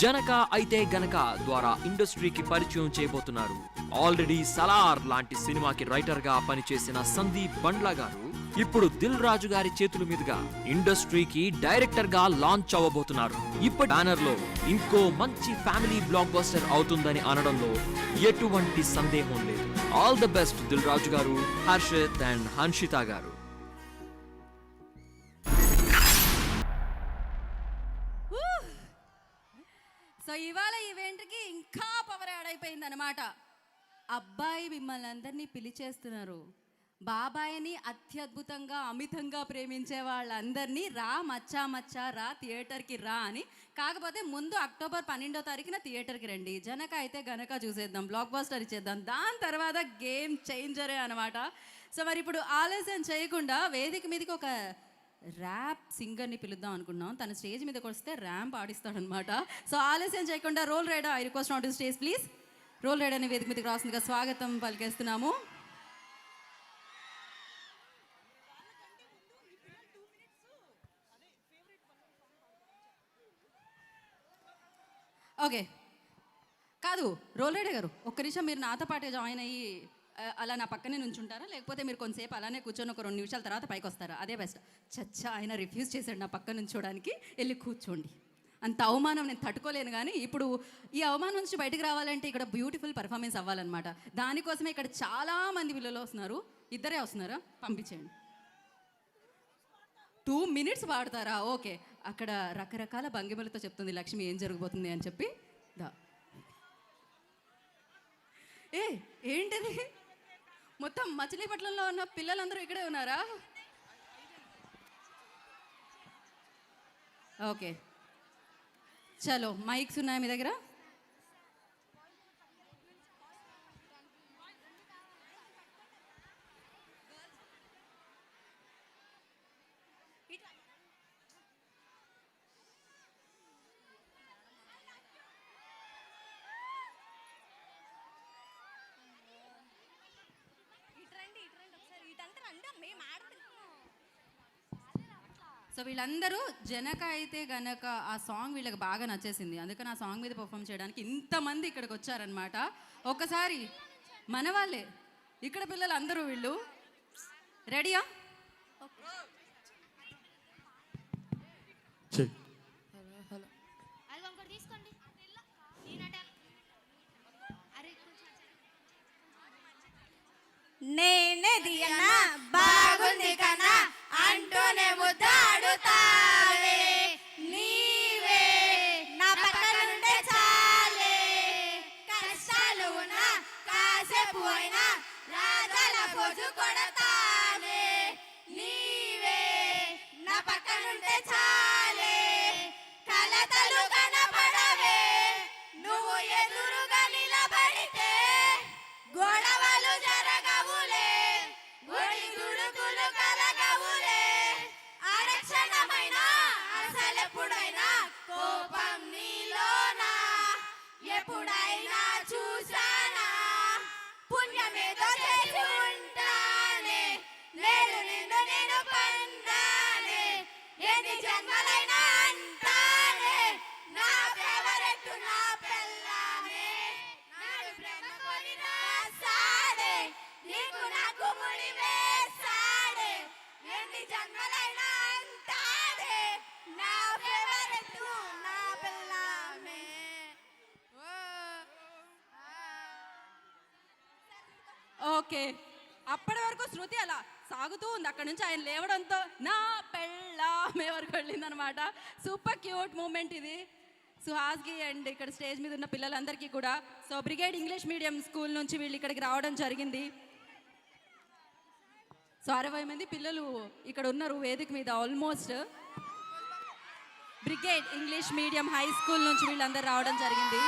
జనక అయితే గనక ద్వారా ఇండస్ట్రీకి పరిచయం చేయబోతున్నారు. ఆల్రెడీ సలార్ లాంటి సినిమాకి రైటర్ గా పనిచేసిన సందీప్ బండ్లా గారు ఇప్పుడు దిల్ రాజు గారి చేతుల మీదుగా ఇండస్ట్రీకి డైరెక్టర్ గా లాంచ్ అవ్వబోతున్నారు. ఇప్పటి బ్యానర్ లో ఇంకో మంచి ఫ్యామిలీ బ్లాక్ బస్టర్ అవుతుందని అనడంలో ఎటువంటి సందేహం లేదు. All the best Dil Raju గారు, హర్షిత్ అండ్ హన్షిత గారు. సో ఇవాళ ఈవెంట్కి ఇంకా పవర్ యాడ్ అయిపోయింది అనమాట. అబ్బాయి మిమ్మల్ని అందరినీ పిలిచేస్తున్నారు. బాబాయిని అత్యద్భుతంగా అమితంగా ప్రేమించే వాళ్ళందరినీ రా మచ్చా మచ్చా రా థియేటర్కి రా అని. కాకపోతే ముందు అక్టోబర్ 12వ తారీఖున థియేటర్కి రండి. జనక అయితే గనక చూసేద్దాం, బ్లాక్ బస్టర్ ఇచ్చేద్దాం. దాని తర్వాత గేమ్ చేంజరే అనమాట. సో మరి ఇప్పుడు ఆలస్యం చేయకుండా వేదిక మీదకి ఒక ర్యాప్ సింగర్ని పిలుద్దాం అనుకున్నాం. తన స్టేజ్ మీదకి వస్తే ర్యాంప్ ఆడిస్తాడనమాట. సో ఆలస్యం చేయకుండా roll rider, I request on to stage please. Roll రైడర్ని వేదిక మీదకి రాస్తుందిగా స్వాగతం పలికేస్తున్నాము. ఓకే కాదు రోల్ రైడర్ గారు, ఒక్క నిమిషం మీరు నాతో పాటే జాయిన్ అయ్యి అలా నా పక్కనే నుంచుంటారా, లేకపోతే మీరు కొంతసేపు అలానే కూర్చొని ఒక 2 నిమిషాల తర్వాత పైకి వస్తారా? అదే బెస్ట్. చచ్చా ఆయన రిఫ్యూజ్ చేశాడు నా పక్క నుంచోడానికి. వెళ్ళి కూర్చోండి. అంత అవమానం నేను తట్టుకోలేను. కానీ ఇప్పుడు ఈ అవమానం నుంచి బయటకు రావాలంటే ఇక్కడ బ్యూటిఫుల్ పర్ఫార్మెన్స్ అవ్వాలన్నమాట. దానికోసమే ఇక్కడ చాలామంది పిల్లలు వస్తున్నారు. ఇద్దరే వస్తున్నారా? పంపించేయండి. 2 minutes వాడతారా? ఓకే. అక్కడ రకరకాల భంగిమలతో చెప్తుంది లక్ష్మి ఏం జరగబోతుంది అని చెప్పి. ఏంటిది, మొత్తం మచిలీపట్నంలో ఉన్న పిల్లలందరూ ఇక్కడే ఉన్నారా? ఓకే చలో, మైక్స్ ఉన్నాయా మీ దగ్గర? సో వీళ్ళందరూ జనక అయితే గనక ఆ సాంగ్ వీళ్ళకి బాగా నచ్చేసింది. అందుకని ఆ సాంగ్ మీద పర్ఫామ్ చేయడానికి ఇంతమంది ఇక్కడికి వచ్చారనమాట. ఒకసారి మన వాళ్ళే ఇక్కడ పిల్లలు అందరూ వీళ్ళు రెడీయా? నేనేది అన్నా బాగుంది కన్నా అంటూనే ముద్దాడుతావే, నీవే నా పక్కనుంటే చాలే, కష్టాలు ఉన్నా కాసేపు అయినా రాజాల పోజు కొడతానే, నీవే నా పక్కనుంటే చాలే, కలతలు కనపడవే, నువ్వు ఎదురుగా నిలబడితే గొడవలు జరగవులే, గుడి దుడుకులు కలగవులే, అరక్షణమైన అసలెప్పుడైనా కోపం నీలోనా ఎప్పుడైనా చూసానా, పుణ్యమేదో చేసి ఉంటానే, నేను నిన్ను నేను కన్నానే, ఎన్ని జన్మలైనా అంటానే, నా ఫేవరెట్ నా పెళ్ళామే, నాడు ప్రేమ కొని రాసాడే, నీకు నాకు ముడి వేసాడే, ఎన్ని జన్మలైనా అంటాడే, నా ఫేవరెట్ నా పెళ్ళామే. ఓకే అప్పటి వరకు శృతి అలా సాగుతూ ఉంది. అక్కడ నుంచి ఆయన లేవడంతో నా పెళ్ళామే వరకు వెళ్ళిందనమాట. సూపర్ క్యూట్ మూమెంట్ ఇది సుహాస్కి అండ్ ఇక్కడ స్టేజ్ మీద ఉన్న పిల్లలందరికీ కూడా. So brigade English medium school నుంచి వీళ్ళు ఇక్కడికి రావడం జరిగింది. సో 60 మంది పిల్లలు ఇక్కడ ఉన్నారు వేదిక మీద. Almost brigade English medium high school నుంచి వీళ్ళందరూ రావడం జరిగింది.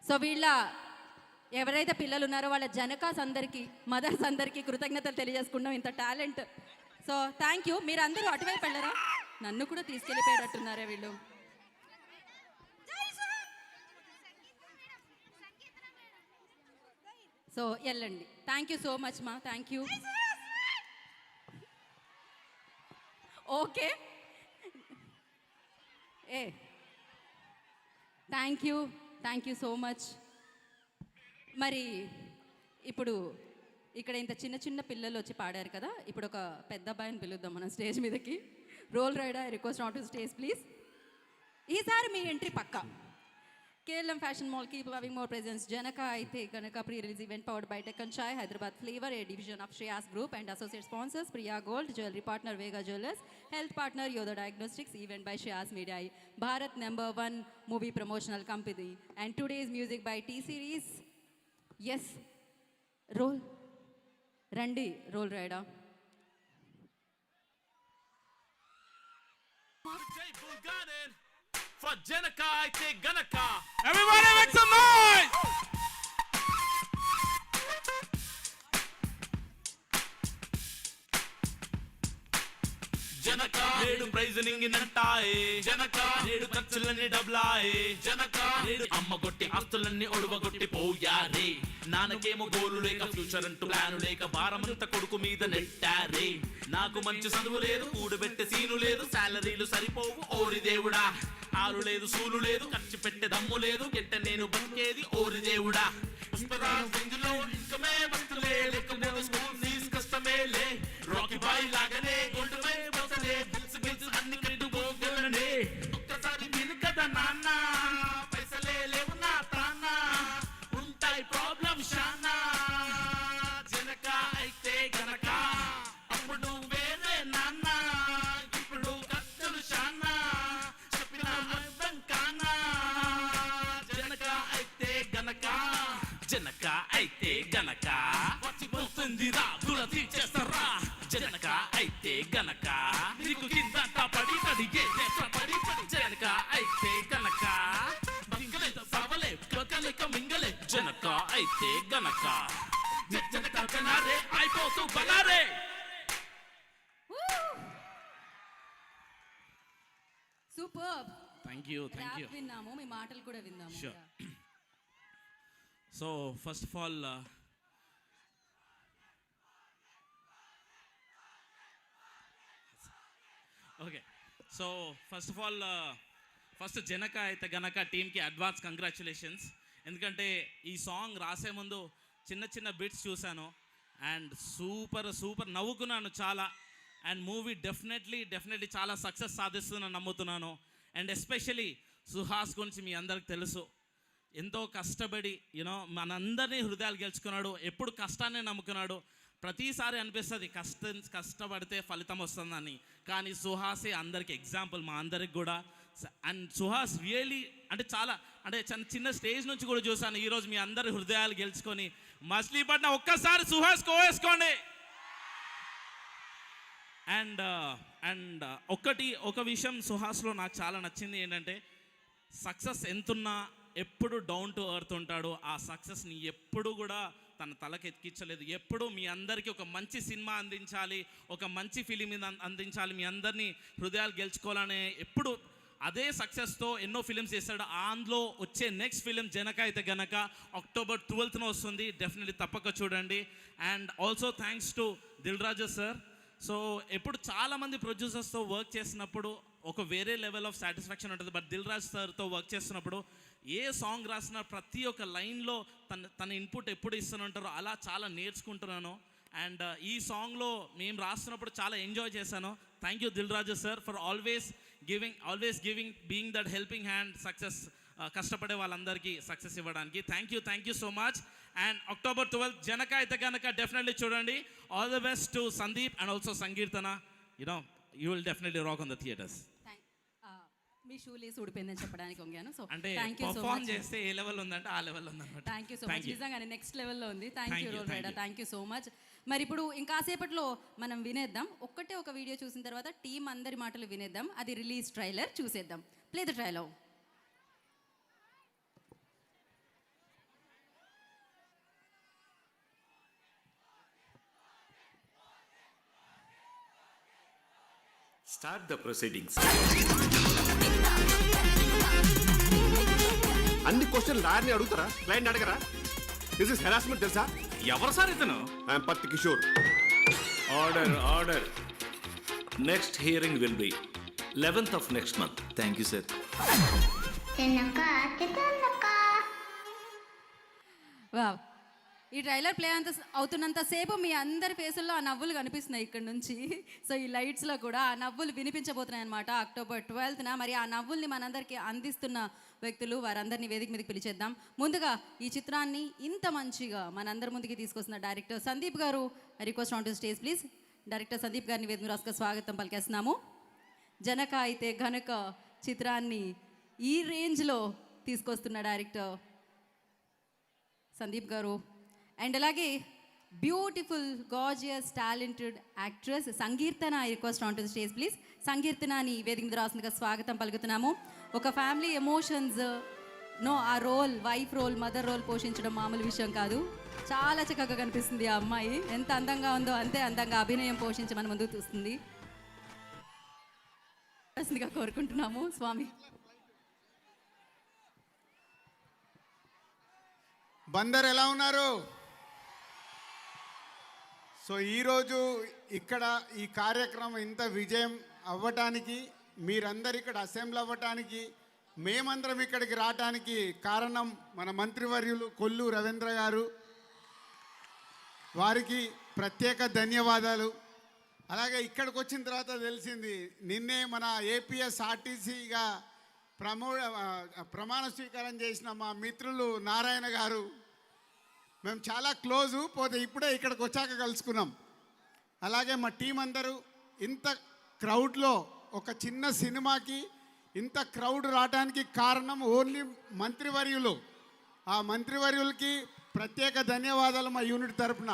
సో వీళ్ళ ఎవరైతే పిల్లలు ఉన్నారో వాళ్ళ జనకాస్ అందరికీ, మదర్స్ అందరికీ కృతజ్ఞతలు తెలియజేసుకున్నాం, ఇంత టాలెంట్. So thank you. మీరు అందరూ అటువైపు వెళ్ళరా? నన్ను కూడా తీసుకెళ్ళిపోయేటట్టున్నారే వీళ్ళు. సో వెళ్ళండి. థ్యాంక్ యూ సో మచ్ మా, thank you. Okay, thank you so much. మరి ఇప్పుడు ఇక్కడ ఇంత చిన్న చిన్న పిల్లలు వచ్చి పాడారు కదా, ఇప్పుడు ఒక పెద్ద అబ్బాయిని పిలుద్దాం మనం స్టేజ్ మీదకి. Roll rider, I request not to stage please. ఈసారి మీ ఎంట్రీ పక్కా. KLM Fashion Mall, keep loving more presence. Janaka Aithe Ganaka pre-release event powered by Deccan Chai, Hyderabad Flavor, a division of Shreyas Group, and associate sponsors Priya Gold, jewelry partner Vega Jewelers, health partner Yoda Diagnostics, event by Shreyas Media, Bharat #1 movie promotional company, and today's music by T-Series. Yes, roll. Randi, roll rider. For Janaka, I take Ganaka. Everybody make some noise! Janaka నేడు praise నింగినంటాయే, Janaka నేడు ఖర్చులన్నీ డబ్లాయే, జనక నేడు అమ్మ కొట్టి ఆస్తులన్నీ ఒడవగొట్టి పోయారే. నాన్నకేమో గోలు లేక, future అంటూ plan లేక, భారమంతా కొడుకు మీద నెట్టారే. నాకు మంచి చదువు లేదు, కూడబెట్టే సీను లేదు, శాలరీలు సరిపోవు ఓరి దేవుడా. ఆరు లేదు, సూలు లేదు, ఖర్చు పెట్టే దమ్ము లేదు, గెట్ట నేను బతికేది ఓరి దేవుడా. పుష్పరాజులో ఇన్కమే బతులే, లేకపోతే స్కూల్ ఫీజు కష్టమేలే. రాకీ బాయ్ లాగానే గోల్డ్ బై బతులే, బిల్స్ బిల్స్ అన్ని కట్టు పోగలనే. ఒక్కసారి విను కదా నాన్న, పైసలే లేవు నా తాన, ఉంటాయి ప్రాబ్లం శానా. జనక అయితే గనక అప్పుడు వేరే నాన్న, ఇప్పుడు ఖర్చులు శానా. చెప్పిన అర్థం కానా. జనక అయితే గనక, జనక అయితే గనక వచ్చిపోతుందిరా, దుర తీర్చేస్తారా. జనక అయితే గనక నీకు కింద పడి కడిగే పడి పడి. జనక అయితే గనక మింగలే సవలే కలక మింగలే. జనక అయితే గనక జనక కనారే అయిపోతూ బలారే. సూపర్. Thank you. విన్నాము, మీ మాటలు కూడా విన్నాము. Sure. So first of all, okay. So first of all, first Janaka Aithe గనక టీమ్కి అడ్వాన్స్ కంగ్రాచులేషన్స్. ఎందుకంటే ఈ సాంగ్ రాసే ముందు చిన్న చిన్న బిట్స్ చూశాను అండ్ సూపర్ నవ్వుకున్నాను చాలా. అండ్ మూవీ డెఫినెట్లీ చాలా సక్సెస్ సాధిస్తుందని నమ్ముతున్నాను. అండ్ ఎస్పెషలీ సుహాస్ గురించి మీ అందరికి తెలుసు, ఎంతో కష్టపడి మనందరినీ హృదయాలు గెలుచుకున్నాడు. ఎప్పుడు కష్టాన్ని నమ్ముకున్నాడు. ప్రతిసారి అనిపిస్తుంది కష్టపడితే ఫలితం వస్తుందని, కానీ సుహాసే అందరికి ఎగ్జాంపుల్ మా అందరికి కూడా. అండ్ సుహాస్ రియలీ అంటే చిన్న స్టేజ్ నుంచి కూడా చూసాను. ఈరోజు మీ అందరి హృదయాలు గెలుచుకొని మచిలీపట్నం ఒక్కసారి సుహాస్ కోవేసుకోండి. అండ్ ఒక విషయం సుహాస్లో నాకు చాలా నచ్చింది ఏంటంటే, సక్సెస్ ఎంతున్నా ఎప్పుడు డౌన్ టు ఎర్త్ ఉంటాడు. ఆ సక్సెస్ని ఎప్పుడు కూడా తన తలకి ఎక్కించలేదు. ఎప్పుడు మీ అందరికీ ఒక మంచి సినిమా అందించాలి, ఒక మంచి ఫిలిం అందించాలి, మీ అందరినీ హృదయాలు గెలుచుకోవాలనే ఎప్పుడు అదే సక్సెస్తో ఎన్నో ఫిలిమ్స్ చేస్తాడు. అందులో వచ్చే నెక్స్ట్ ఫిలిం జనక అయితే గనక October 12th వస్తుంది. డెఫినెట్లీ తప్పక చూడండి. And also thanks to Dil Raju sir. So ఎప్పుడు చాలామంది ప్రొడ్యూసర్స్తో వర్క్ చేసినప్పుడు ఒక వేరే లెవెల్ ఆఫ్ సాటిస్ఫాక్షన్ ఉంటుంది. బట్ దిల్ రాజు సార్తో వర్క్ చేస్తున్నప్పుడు ఏ సాంగ్ రాసిన ప్రతి ఒక్క లైన్లో తన ఇన్పుట్ ఎప్పుడు ఇస్తూనే అలా చాలా నేర్చుకుంటున్నాను. అండ్ ఈ సాంగ్లో మేము రాస్తున్నప్పుడు చాలా ఎంజాయ్ చేశాను. Thank you Dil Raju sir for always giving being that helping hand success, కష్టపడే వాళ్ళందరికీ సక్సెస్ ఇవ్వడానికి. Thank you so much. And October 12th Janaka Aithe Kanuka definitely చూడండి. All the best to Sandeep and also Sankeerthana. You will definitely rock on the theatres. మీ షూలేసి ఊడిపోయిందని చెప్పడానికి వంగాను. So అంటే thank you so perform much. చేస్తే ఏ లెవెల్ ఉందంటే ఆ లెవెల్ ఉందన్నమాట. Thank you so much. నిజంగానే నెక్స్ట్ లెవెల్లో ఉంది. Thank you Roll Rida, you. Thank you so much. మరి ఇప్పుడు ఇంకాసేపట్లో మనం వినేద్దాం. ఒక వీడియో చూసిన తర్వాత టీం అందరి మాటలు వినేద్దాం. అది రిలీజ్ ట్రైలర్ చూసేద్దాం. Play the trailer. Start the proceedings. అన్ని క్వశ్చన్ లాయర్ని అడుగుతారా, క్లయింట్ అడగరా? దిస్ ఇస్ హెరాస్మెంట్ తెలుసా? ఎవరు సార్ ఇతను? ఐఎమ్ పత్తి Kishore. Order order. Next hearing will be 11th of next month. Thank you sir. Wow, ఈ ట్రైలర్ ప్లే అవుతున్నంతసేపు మీ అందరి ఫేసుల్లో ఆ నవ్వులు కనిపిస్తున్నాయి ఇక్కడ నుంచి. సో ఈ లైట్స్లో కూడా ఆ నవ్వులు వినిపించబోతున్నాయి అనమాట October 12th. మరి ఆ నవ్వుల్ని మనందరికీ అందిస్తున్న వ్యక్తులు, వారందరినీ వేదిక మీదకి పిలిచేద్దాం. ముందుగా ఈ చిత్రాన్ని ఇంత మంచిగా మనందరి ముందుకి తీసుకొస్తున్న డైరెక్టర్ సందీప్ గారు, request on to stage please. Director Sandeep గారిని వేదిక రాసుగా స్వాగతం పలికేస్తున్నాము. జనక అయితే గనుక చిత్రాన్ని ఈ రేంజ్లో తీసుకొస్తున్న డైరెక్టర్ సందీప్ గారు. అండ్ అలాగే beautiful gorgeous talented actress Sankeerthana, I request on to the stage please. సంకీర్తనని వేదిక మీద రాస్తుందిగా స్వాగతం పలుకుతున్నాము. ఒక ఫ్యామిలీ ఎమోషన్స్ ఆ role, wife role, mother role పోషించడం మామూలు విషయం కాదు. చాలా చక్కగా కనిపిస్తుంది ఆ అమ్మాయి. ఎంత అందంగా ఉందో అంతే అందంగా అభినయం పోషించి మన ముందుకు చూస్తుంది. కోరుకుంటున్నాము స్వామి. బందర్ ఎలా ఉన్నారు? సో ఈరోజు ఇక్కడ ఈ కార్యక్రమం ఇంత విజయం అవ్వటానికి, మీరందరు ఇక్కడ అసెంబ్లీ అవ్వటానికి, మేమందరం ఇక్కడికి రావటానికి కారణం మన మంత్రివర్యులు కొల్లు రవీంద్ర గారు. వారికి ప్రత్యేక ధన్యవాదాలు. అలాగే ఇక్కడికి వచ్చిన తర్వాత తెలిసింది, నిన్నే మన ఏపీఎస్ ఆర్టీసీగా ప్రమాణ స్వీకారం చేసిన మా మిత్రులు నారాయణ గారు. మేము చాలా క్లోజు, పోతే ఇప్పుడే ఇక్కడికి వచ్చాక కలుసుకున్నాం. అలాగే మా టీం అందరూ ఇంత క్రౌడ్లో ఒక చిన్న సినిమాకి ఇంత క్రౌడ్ రావడానికి కారణం ఓన్లీ మంత్రివర్యులు. ఆ మంత్రివర్యులకి ప్రత్యేక ధన్యవాదాలు మా యూనిట్ తరపున.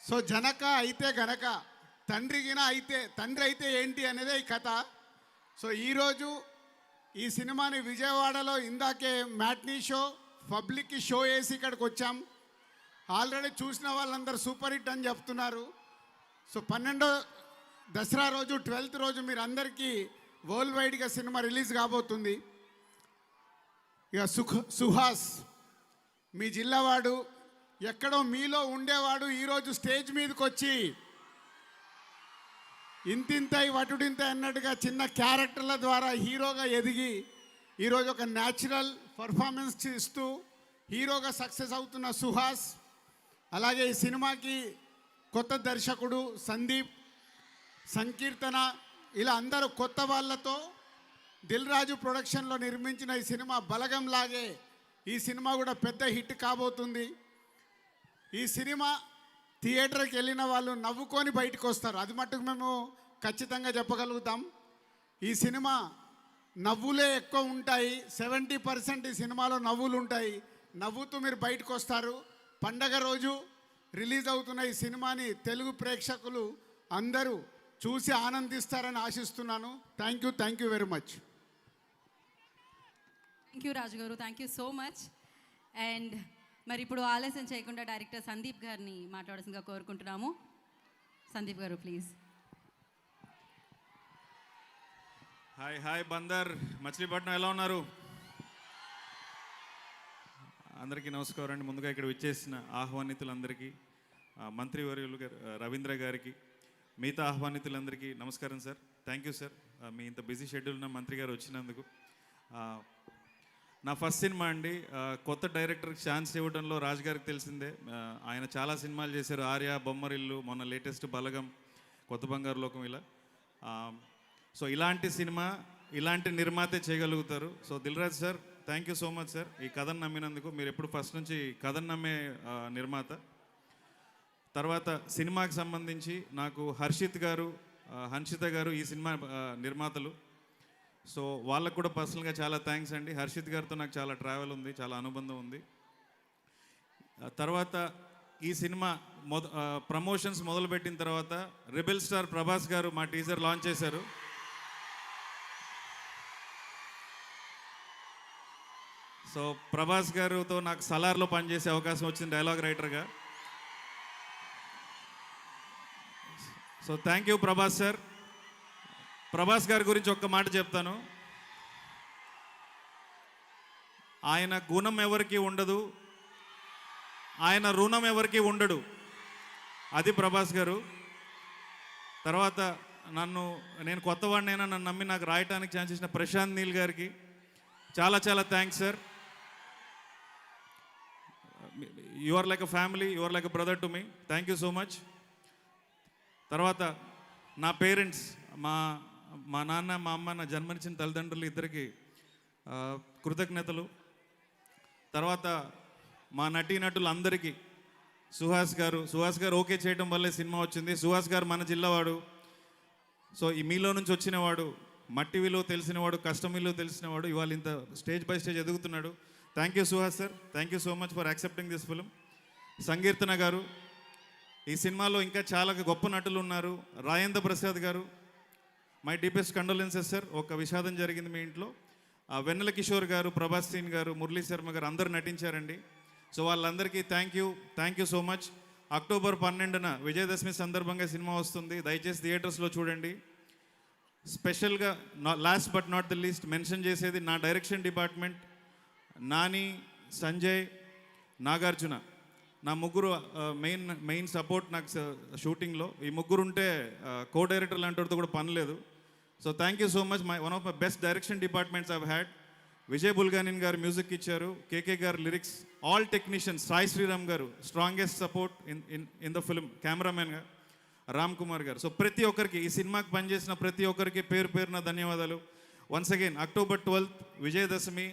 సో జనక అయితే గనక తండ్రి అయితే ఏంటి అనేదే ఈ కథ. సో ఈరోజు ఈ సినిమాని విజయవాడలో ఇందాకే మ్యాట్నీ షో, పబ్లిక్కి షో వేసి ఇక్కడికి వచ్చాం. ఆల్రెడీ చూసిన వాళ్ళందరూ సూపర్ హిట్ అని చెప్తున్నారు. సో 12వ దసరా రోజు 12th రోజు మీరు అందరికీ వరల్డ్ వైడ్గా సినిమా రిలీజ్ కాబోతుంది. ఇక సుహాస్ మీ జిల్లావాడు, ఎక్కడో మీలో ఉండేవాడు, ఈరోజు స్టేజ్ మీదకి వచ్చి ఇంతింతై వటుడింతై అన్నట్టుగా చిన్న క్యారెక్టర్ల ద్వారా హీరోగా ఎదిగి ఈరోజు ఒక న్యాచురల్ పర్ఫార్మెన్స్ ఇస్తూ హీరోగా సక్సెస్ అవుతున్న సుహాస్. అలాగే ఈ సినిమాకి కొత్త దర్శకుడు సందీప్, సంకీర్తన, ఇలా అందరూ కొత్త వాళ్ళతో దిల్ రాజు ప్రొడక్షన్లో నిర్మించిన ఈ సినిమా బలగం లాగే ఈ సినిమా కూడా పెద్ద హిట్ కాబోతుంది. ఈ సినిమా థియేటర్కి వెళ్ళిన వాళ్ళు నవ్వుకొని బయటకు వస్తారు, అది మట్టుకు మేము ఖచ్చితంగా చెప్పగలుగుతాం. ఈ సినిమా నవ్వులే ఎక్కువ ఉంటాయి, 70% ఈ సినిమాలో నవ్వులు ఉంటాయి. నవ్వుతూ మీరు బయటకు వస్తారు. పండగ రోజు రిలీజ్ అవుతున్న ఈ సినిమాని తెలుగు ప్రేక్షకులు అందరూ చూసి ఆనందిస్తారని ఆశిస్తున్నాను. Thank you very much. Thank you Raju గారు, thank you so much. And మరి ఇప్పుడు ఆలస్యం చేయకుండా డైరెక్టర్ సందీప్ గారిని మాట్లాడాల్సిందిగా కోరుకుంటున్నాము. సందీప్ గారు ప్లీజ్. హాయ్ బందర్, మచిలీపట్నం ఎలా ఉన్నారు? అందరికీ నమస్కారం అండి. ముందుగా ఇక్కడ విచ్చేసిన ఆహ్వానితులందరికీ, మంత్రివర్యులు రవీంద్ర గారికి, మిగతా ఆహ్వానితులందరికీ నమస్కారం సార్. థ్యాంక్ యూ సార్, మీ ఇంత బిజీ షెడ్యూల్ ఉన్న మంత్రి గారు వచ్చినందుకు. నా ఫస్ట్ సినిమా అండి. కొత్త డైరెక్టర్కి ఛాన్స్ ఇవ్వడంలో రాజు గారికి తెలిసిందే. ఆయన చాలా సినిమాలు చేశారు, ఆర్య, బొమ్మరిల్లు, మొన్న లేటెస్ట్ బలగం, కొత్త బంగారు లోకం, ఇలా. సో ఇలాంటి సినిమా ఇలాంటి నిర్మాతే చేయగలుగుతారు. So Dil Raju sir, thank you so much sir, ఈ కథను నమ్మినందుకు. మీరు ఎప్పుడు ఫస్ట్ నుంచి కథను నమ్మే నిర్మాత. తర్వాత సినిమాకి సంబంధించి నాకు హర్షిత్ గారు, హన్షిత గారు ఈ సినిమా నిర్మాతలు. సో వాళ్ళకు కూడా పర్సనల్గా చాలా థ్యాంక్స్ అండి. హర్షిత్ గారితో నాకు చాలా ట్రావెల్ ఉంది, చాలా అనుబంధం ఉంది. తర్వాత ఈ సినిమా ప్రమోషన్స్ మొదలుపెట్టిన తర్వాత రెబెల్ స్టార్ ప్రభాస్ గారు మా టీజర్ లాంచ్ చేశారు. సో ప్రభాస్ గారితో నాకు సలార్లో పనిచేసే అవకాశం వచ్చింది డైలాగ్ రైటర్గా. So thank you Prabhas sir. Prabhas గారి గురించి ఒక్క మాట చెప్తాను. ఆయన గుణం ఎవరికి ఉండదు, ఆయన రుణం ఎవరికి ఉండడు. అది ప్రభాస్ గారు. తర్వాత నేను కొత్తవాడినైనా నన్ను నమ్మి నాకు రాయటానికి ఛాన్స్ ఇచ్చిన ప్రశాంత్ నీల్ గారికి చాలా చాలా thanks sir. You are like a family, you are like a brother to me. Thank you so much. తర్వాత నా పేరెంట్స్, మా నాన్న మా అమ్మ, నా జన్మనిచ్చిన తల్లిదండ్రులు ఇద్దరికి కృతజ్ఞతలు. తర్వాత మా నటీనటులు అందరికీ, సుహాస్ గారు ఓకే చేయడం వల్లే సినిమా వచ్చింది. సుహాస్ గారు మన జిల్లావాడు. సో ఈ మీలో నుంచి వచ్చినవాడు, మట్టి విలువ తెలిసినవాడు, కష్టం విలువ తెలిసినవాడు, ఇవాళ ఇంత స్టేజ్ బై స్టేజ్ ఎదుగుతున్నాడు. Thank you Suhas sir. Thank you so much for accepting this film. Sankeerthana గారు, ఈ సినిమాలో ఇంకా చాలా గొప్ప నటులు ఉన్నారు. రాజేంద్ర ప్రసాద్ గారు, మై డీపెస్ట్ కండోలెన్సెస్ సార్. ఒక విషాదం జరిగింది మీ ఇంట్లో. వెన్నెల కిషోర్ గారు, ప్రభాస్ సీన్ గారు, మురళీ శర్మ గారు అందరూ నటించారండి. సో వాళ్ళందరికీ thank you so much. October 12న విజయదశమి సందర్భంగా సినిమా వస్తుంది. దయచేసి థియేటర్స్లో చూడండి. స్పెషల్గా last but not the least mention చేసేది నా డైరెక్షన్ డిపార్ట్మెంట్, నాని, సంజయ్, నాగార్జున, నా ముగ్గురు మెయిన్ సపోర్ట్ నాకు షూటింగ్లో. ఈ ముగ్గురు ఉంటే కో డైరెక్టర్ లాంటి వాడితో కూడా పని లేదు. So thank you so much. One of my best direction departments I've had. Vijay Bulganin గారు మ్యూజిక్ ఇచ్చారు, కేకే గారు lyrics, all technicians, Sai Sriram గారు strongest support in the film, కెమెరామెన్గా రామ్ కుమార్ గారు. సో ప్రతి ఒక్కరికి, ఈ సినిమాకి పనిచేసిన ప్రతి ఒక్కరికి పేరున ధన్యవాదాలు. Once again October 12th Vijayadashami,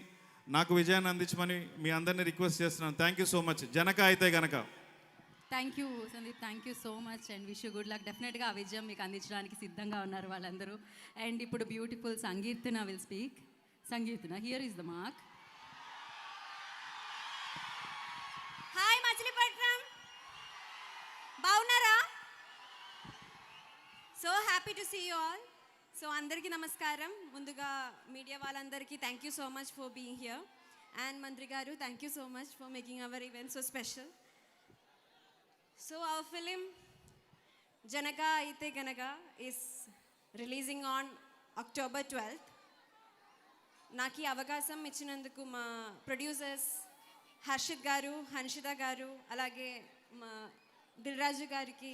నాకు విజయాన్ని అందించమని మీ అందరినీ రిక్వెస్ట్ చేస్తున్నాను. Thank you so much. Janaka Aithe గనక. Thank you Sandeep, thank you so much and wish you good luck. డెఫినెట్గా ఆ విజయం మీకు అందించడానికి సిద్ధంగా ఉన్నారు వాళ్ళందరూ. అండ్ ఇప్పుడు beautiful Sankeerthana will speak. Sankeerthana, here is the mark. Hi Machilipatnam, బాగున్నారా? So happy to see you all. So అందరికీ నమస్కారం. ముందుగా మీడియా వాళ్ళందరికీ thank you so much for being here. And మంత్రి గారు, thank you so much for making our event so special. So our film Janaka Aithe Ganaka is releasing on October 12th. నాకు ఈ అవకాశం ఇచ్చినందుకు మా ప్రొడ్యూసర్స్ హర్షిత్ గారు, హన్షిత గారు, అలాగే మా దిల్రాజు గారికి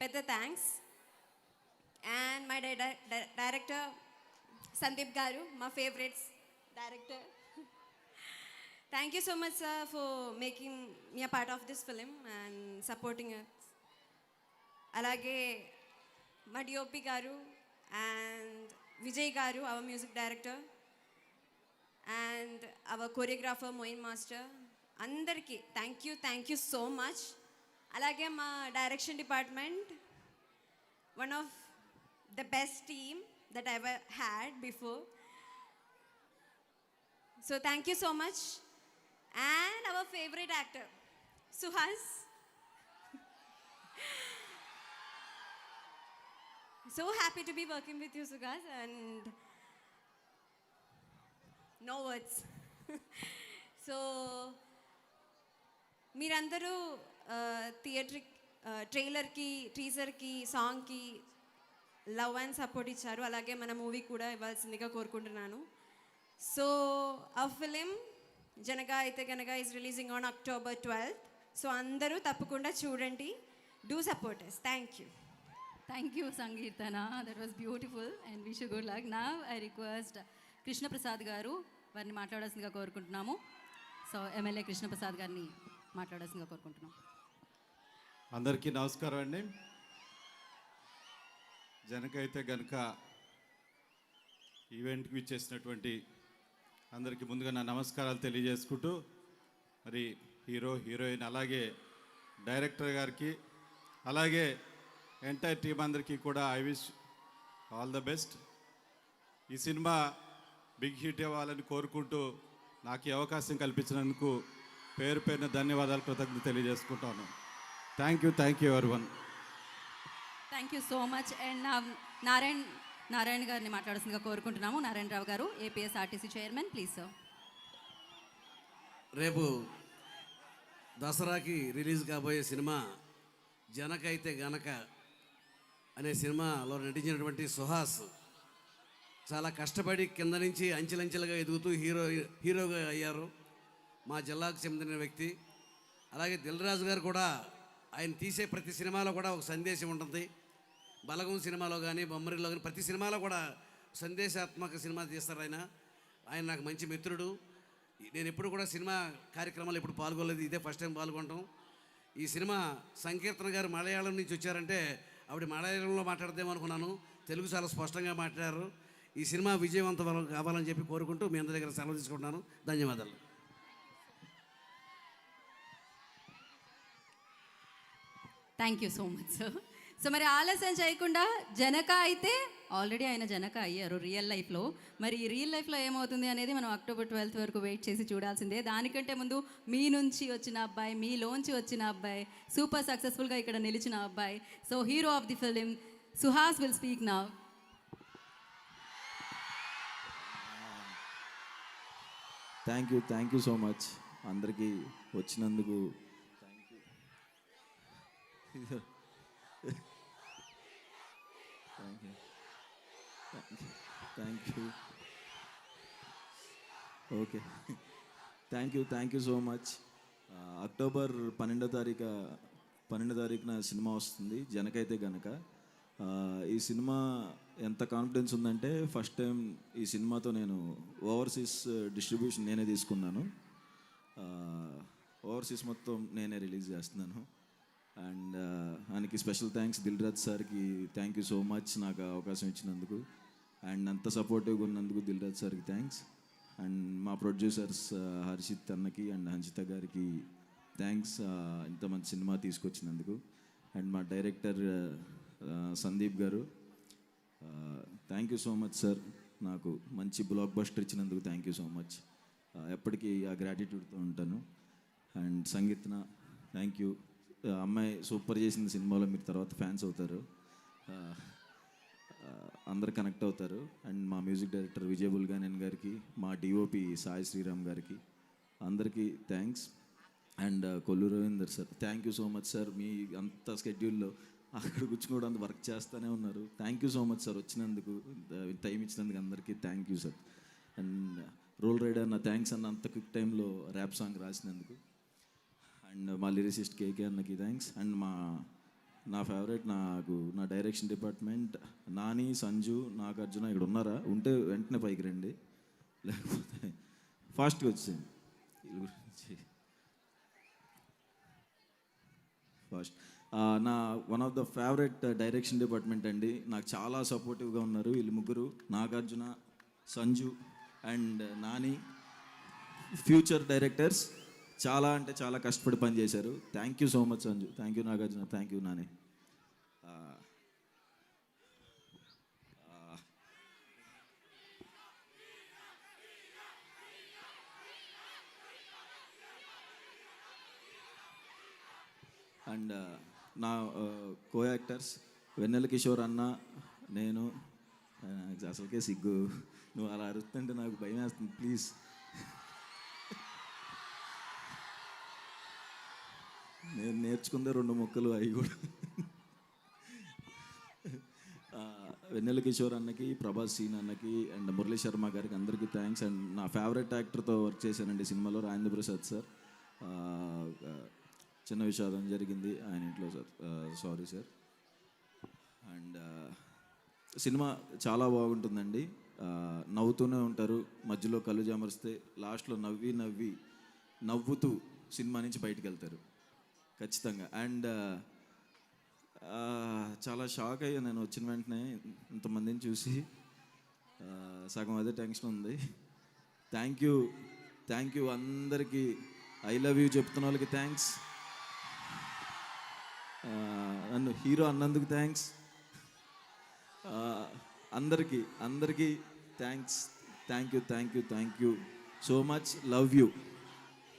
పెద్ద thanks. And my director Sandeep గారు, మా favourites director. Thank you so much sir for making me a part of this film and supporting us. అలాగే మా డిఓపి గారు అండ్ విజయ్ గారు, our music director, and our choreographer Moin master, అందరికీ thank you so much. అలాగే మా direction department, one of the best team that I ever had before. So thank you so much. And our favourite actor Suhas. So happy to be working with you, Suhas, and no words. So మీరందరూ ట్రైలర్కి, టీజర్కి, సాంగ్కి love and support ఇచ్చారు. అలాగే మన movie కూడా ఇవ్వాల్సిందిగా కోరుకుంటున్నాను. So ఆ film Janaka Aithe గనక is releasing on October 12th. So అందరూ తప్పకుండా చూడండి. Do support us. Thank you. Thank you, Sangeertana. That was beautiful and wish you good luck. Now I request Krishna Prasad garu వారిని మాట్లాడాల్సిందిగా కోరుకుంటున్నాము. సో ఎమ్మెల్యే కృష్ణ ప్రసాద్ గారిని మాట్లాడాల్సిందిగా కోరుకుంటున్నాం. అందరికీ నమస్కారం అండి. జనక అయితే గనుక ఈవెంట్కి ఇచ్చేసినటువంటి అందరికీ ముందుగా నా నమస్కారాలు తెలియజేసుకుంటూ, మరి హీరో, హీరోయిన్, అలాగే డైరెక్టర్ గారికి, అలాగే ఎంటైర్ టీం అందరికీ కూడా I wish all the best. ఈ సినిమా బిగ్ హిట్ అవ్వాలని కోరుకుంటూ నాకు ఈ అవకాశం కల్పించినందుకు పేరున ధన్యవాదాలు, కృతజ్ఞత తెలియజేసుకుంటాను. Thank you everyone. Thank you so much. And Narayana గారిని మాట్లాడాల్సిందిగా కోరుకుంటున్నాము. నారాయణరావు గారు, ఏపీఎస్ఆర్టీసీ చైర్మన్, ప్లీజ్ సార్. రేపు దసరాకి రిలీజ్ కాబోయే సినిమా జనక అయితే గనక అనే సినిమాలో నటించినటువంటి సుహాస్ చాలా కష్టపడి కింద నుంచి అంచెలంచెలుగా ఎదుగుతూ హీరోగా అయ్యారు. మా జిల్లాకు చెందిన వ్యక్తి. అలాగే దిల్ రాజు గారు కూడా ఆయన తీసే ప్రతి సినిమాలో కూడా ఒక సందేశం ఉంటుంది. బలగం సినిమాలో కానీ బొమ్మరిలో కానీ ప్రతి సినిమాలో కూడా సందేశాత్మక సినిమా తీస్తారు ఆయన. ఆయన నాకు మంచి మిత్రుడు. నేను ఎప్పుడు కూడా సినిమా కార్యక్రమాలు ఎప్పుడు పాల్గొనలేదు, ఇదే ఫస్ట్ టైం పాల్గొనటం. ఈ సినిమా సంకీర్తన గారు మలయాళం నుంచి వచ్చారంటే ఆవిడ మలయాళంలో మాట్లాడదేమో అనుకున్నాను, తెలుగు చాలా స్పష్టంగా మాట్లాడారు. ఈ సినిమా విజయవంతం కావాలని చెప్పి కోరుకుంటూ మీ అందరి దగ్గర సెలవు తీసుకుంటున్నాను. ధన్యవాదాలు. Thank you so much sir. So మరి ఆలస్యం చేయకుండా జనక అయితే ఆల్రెడీ ఆయన జనక అయ్యారు రియల్ లైఫ్లో. మరి ఈ రియల్ లైఫ్లో ఏమవుతుంది అనేది మనం అక్టోబర్ 12th వరకు వెయిట్ చేసి చూడాల్సిందే. దానికంటే ముందు మీ నుంచి వచ్చిన అబ్బాయి, మీలోంచి వచ్చిన అబ్బాయి, సూపర్ సక్సెస్ఫుల్గా ఇక్కడ నిలిచిన అబ్బాయి, so hero of the film Suhas will speak now. Thank you so much అందరికీ వచ్చినందుకు. Thank you. Okay, thank you so much. October 12వ తారీఖున సినిమా వస్తుంది, జనకైతే గనక. ఈ సినిమా ఎంత కాన్ఫిడెన్స్ ఉందంటే ఫస్ట్ టైం ఈ సినిమాతో నేను ఓవర్సీస్ డిస్ట్రిబ్యూషన్ నేనే తీసుకున్నాను. ఓవర్సీస్ మొత్తం నేనే రిలీజ్ చేస్తున్నాను. అండ్ ఆయనకి స్పెషల్ థ్యాంక్స్, దిల్ రాజు సార్కి థ్యాంక్ యూ సో మచ్ నాకు అవకాశం ఇచ్చినందుకు. అండ్ అంత సపోర్టివ్గా ఉన్నందుకు దిల్ రాజు సార్కి థ్యాంక్స్. అండ్ మా ప్రొడ్యూసర్స్ హర్షిత్ అన్నకి అండ్ హంచిత గారికి థ్యాంక్స్ ఇంత మంచి సినిమా తీసుకొచ్చినందుకు. అండ్ మా డైరెక్టర్ సందీప్ గారు thank you so much sir, నాకు మంచి బ్లాక్ బస్టర్ ఇచ్చినందుకు థ్యాంక్ యూ సో మచ్. ఎప్పటికీ ఆ గ్రాటిట్యూడ్తో ఉంటాను. And Sangeethana thank you. అమ్మాయి సూపర్ చేసిన సినిమాలో మీరు తర్వాత ఫ్యాన్స్ అవుతారు, అందరు కనెక్ట్ అవుతారు. అండ్ మా మ్యూజిక్ డైరెక్టర్ విజయ్ బుల్గానేన్ గారికి, మా డిఓపి సాయి శ్రీరామ్ గారికి అందరికీ thanks. And Kollu Ravinder sir thank you so much sir. మీ అంత స్కెడ్యూల్లో అక్కడ కూర్చుని అంత వర్క్ చేస్తూనే ఉన్నారు. Thank you so much sir వచ్చినందుకు, టైం ఇచ్చినందుకు అందరికీ thank you sir. And roll rider నా థ్యాంక్స్ అన్న, అంత క్విక్ టైంలో ర్యాప్ సాంగ్ రాసినందుకు. అండ్ మా లిరిసిస్ట్ కేకే అన్నకి థ్యాంక్స్. అండ్ నా ఫేవరెట్ నా డైరెక్షన్ డిపార్ట్మెంట్ నాని, సంజు, నాగార్జున ఇక్కడ ఉన్నారా? ఉంటే వెంటనే పైకి రండి, లేకపోతే ఫాస్ట్గా వచ్చేయండి. వీళ్ళ గురించి ఫాస్ట్ నా one of the favourite direction department అండి. నాకు చాలా సపోర్టివ్గా ఉన్నారు వీళ్ళు ముగ్గురు, Nagarjuna, Sanju and Nani. Future directors చాలా అంటే చాలా కష్టపడి పనిచేశారు. Thank you so much Sanju, thank you Nagarjuna, thank you Nani. And నా కో యాక్టర్స్ వెన్నెల కిషోర్ అన్న, నేను. అసలుకే సిగ్గు, నువ్వు అలా అరుస్తుంటే నాకు భయం వేస్తుంది, ప్లీజ్. నేను నేర్చుకుందే 2 ముక్కలు, అవి కూడా. వెన్నెల కిషోర్ అన్నకి, ప్రభాస్ సీన్ అన్నకి అండ్ మురళీ శర్మ గారికి అందరికీ థ్యాంక్స్. అండ్ నా ఫేవరెట్ యాక్టర్తో వర్క్ చేశానండి సినిమాలో, రాజేంద్ర ప్రసాద్ సార్. చిన్న విషాదం జరిగింది ఆయన ఇంట్లో sir, sorry sir. And cinema చాలా బాగుంటుందండి, నవ్వుతూనే ఉంటారు, మధ్యలో కళ్ళు జమరిస్తే లాస్ట్లో నవ్వుతూ సినిమా నుంచి బయటకు వెళ్తారు ఖచ్చితంగా. అండ్ చాలా షాక్ అయ్యా నేను వచ్చిన వెంటనే ఇంతమందిని చూసి, సగం అదే టెన్షన్ ఉంది. థ్యాంక్ యూ అందరికీ, ఐ లవ్ యూ చెప్తున్న వాళ్ళకి థ్యాంక్స్, నన్ను హీరో అన్నందుకు థ్యాంక్స్, అందరికీ thanks. Thank you so much, love you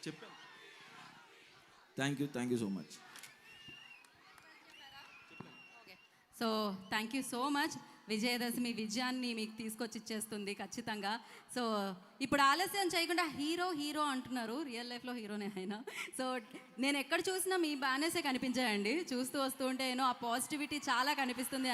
చెప్పాను. Thank you so much. So thank you so much. Vijayadashami విజయాన్ని మీకు తీసుకొచ్చి ఇచ్చేస్తుంది ఖచ్చితంగా. సో ఇప్పుడు ఆలస్యం చేయకుండా హీరో అంటున్నారు, రియల్ లైఫ్లో హీరోనే ఆయన. సో నేను ఎక్కడ చూసినా మీ బ్యానర్సే కనిపించాయండి. చూస్తూ వస్తూ ఉంటే ఆ పాజిటివిటీ చాలా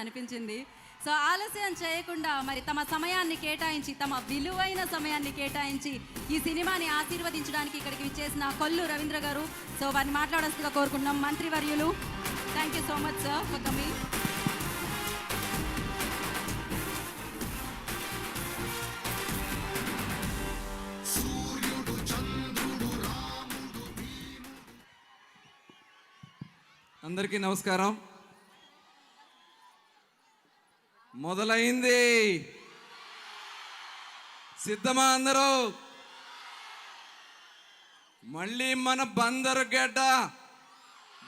అనిపించింది. సో ఆలస్యం చేయకుండా మరి తమ సమయాన్ని కేటాయించి, తమ విలువైన సమయాన్ని కేటాయించి ఈ సినిమాని ఆశీర్వదించడానికి ఇక్కడికి విచ్చేసిన కొల్లు రవీంద్ర గారు, సో వారిని మాట్లాడాల్సిందిగా కోరుకుంటున్నాం. మంత్రివర్యులు, thank you so much sir for coming. అందరికీ నమస్కారం. మొదలైంది, సిద్ధమా అందరూ? మళ్ళీ మన బందరు గడ్డ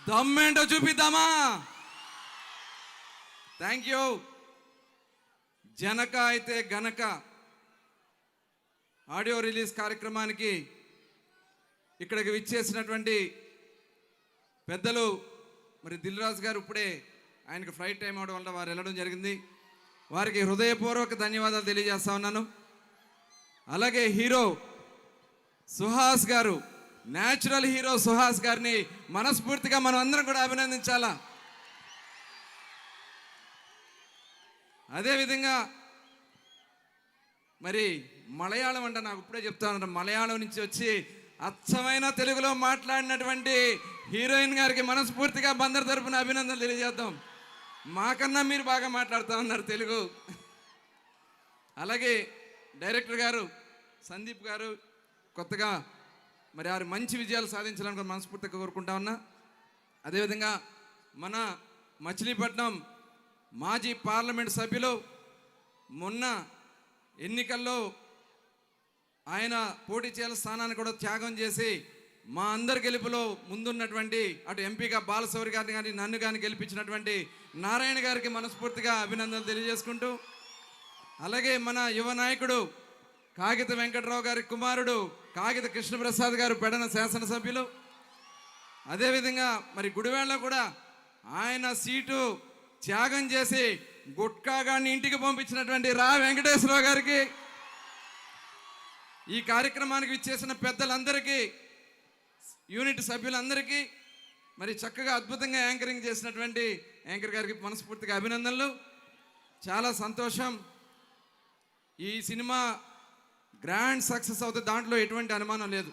దమ్మేంటో చూపిద్దామా? Thank you. Janaka Aithe Ganaka audio release కార్యక్రమానికి ఇక్కడికి విచ్చేసినటువంటి పెద్దలు మరి దిల్ రాజు గారు, ఇప్పుడే ఆయనకు ఫ్లైట్ టైం అవడం వల్ల వారు వెళ్ళడం జరిగింది. వారికి హృదయపూర్వక ధన్యవాదాలు తెలియజేస్తా ఉన్నాను. అలాగే హీరో సుహాస్ గారు, న్యాచురల్ హీరో సుహాస్ గారిని మనస్ఫూర్తిగా మనం అందరం కూడా అభినందించాలా. అదేవిధంగా మరి మలయాళం అంటే నాకు ఇప్పుడే చెప్తాను, మలయాళం నుంచి వచ్చి అచ్చమైన తెలుగులో మాట్లాడినటువంటి హీరోయిన్ గారికి మనస్ఫూర్తిగా బందర్ తరపున అభినందనలు తెలియజేద్దాం. మాకన్నా మీరు బాగా మాట్లాడుతూ ఉన్నారు తెలుగు. అలాగే డైరెక్టర్ గారు సందీప్ గారు కొత్తగా మరి వారు మంచి విజయాలు సాధించాలని మనస్ఫూర్తిగా కోరుకుంటా ఉన్నా. అదేవిధంగా మన మచిలీపట్నం మాజీ పార్లమెంట్ సభ్యులు, మొన్న ఎన్నికల్లో ఆయన పోటీ చేయాల స్థానాన్ని కూడా త్యాగం చేసి మా అందరి గెలుపులో ముందున్నటువంటి అటు ఎంపీగా బాలశౌరి గారిని కానీ నన్ను కానీ గెలిపించినటువంటి నారాయణ గారికి మనస్ఫూర్తిగా అభినందనలు తెలియజేసుకుంటూ, అలాగే మన యువ నాయకుడు కాగిత వెంకట్రావు గారి కుమారుడు కాగిత కృష్ణప్రసాద్ గారు పెడన శాసనసభ్యులు, అదేవిధంగా మరి గుడివాడలో కూడా ఆయన సీటు త్యాగం చేసి గుట్కా గారిని ఇంటికి పంపించినటువంటి రా వెంకటేశ్వరరావు గారికి, ఈ కార్యక్రమానికి విచ్చేసిన పెద్దలందరికీ, యూనిట్ సభ్యులందరికీ, మరి చక్కగా అద్భుతంగా యాంకరింగ్ చేసినటువంటి యాంకర్ గారికి మనస్ఫూర్తిగా అభినందనలు. చాలా సంతోషం. ఈ సినిమా గ్రాండ్ సక్సెస్ అవుతుంది, దాంట్లో ఎటువంటి అనుమానం లేదు.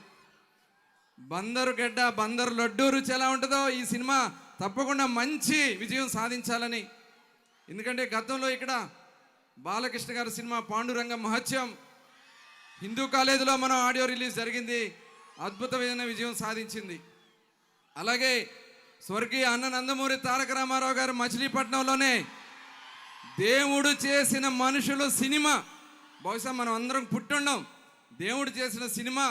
బందరు గడ్డ బందరు లడ్డూ రుచి ఎలా ఉంటుందో ఈ సినిమా తప్పకుండా మంచి విజయం సాధించాలని. ఎందుకంటే గతంలో ఇక్కడ బాలకృష్ణ గారి సినిమా పాండురంగ మహత్యం హిందూ కాలేజీలో మనం ఆడియో రిలీజ్ జరిగింది, అద్భుతమైన విజయం సాధించింది. అలాగే స్వర్గీయ అన్న నందమూరి తారక రామారావు గారు మచిలీపట్నంలోనే దేవుడు చేసిన మనుషులు సినిమా, బహుశా మనం అందరం పుట్టుండం, దేవుడు చేసిన సినిమా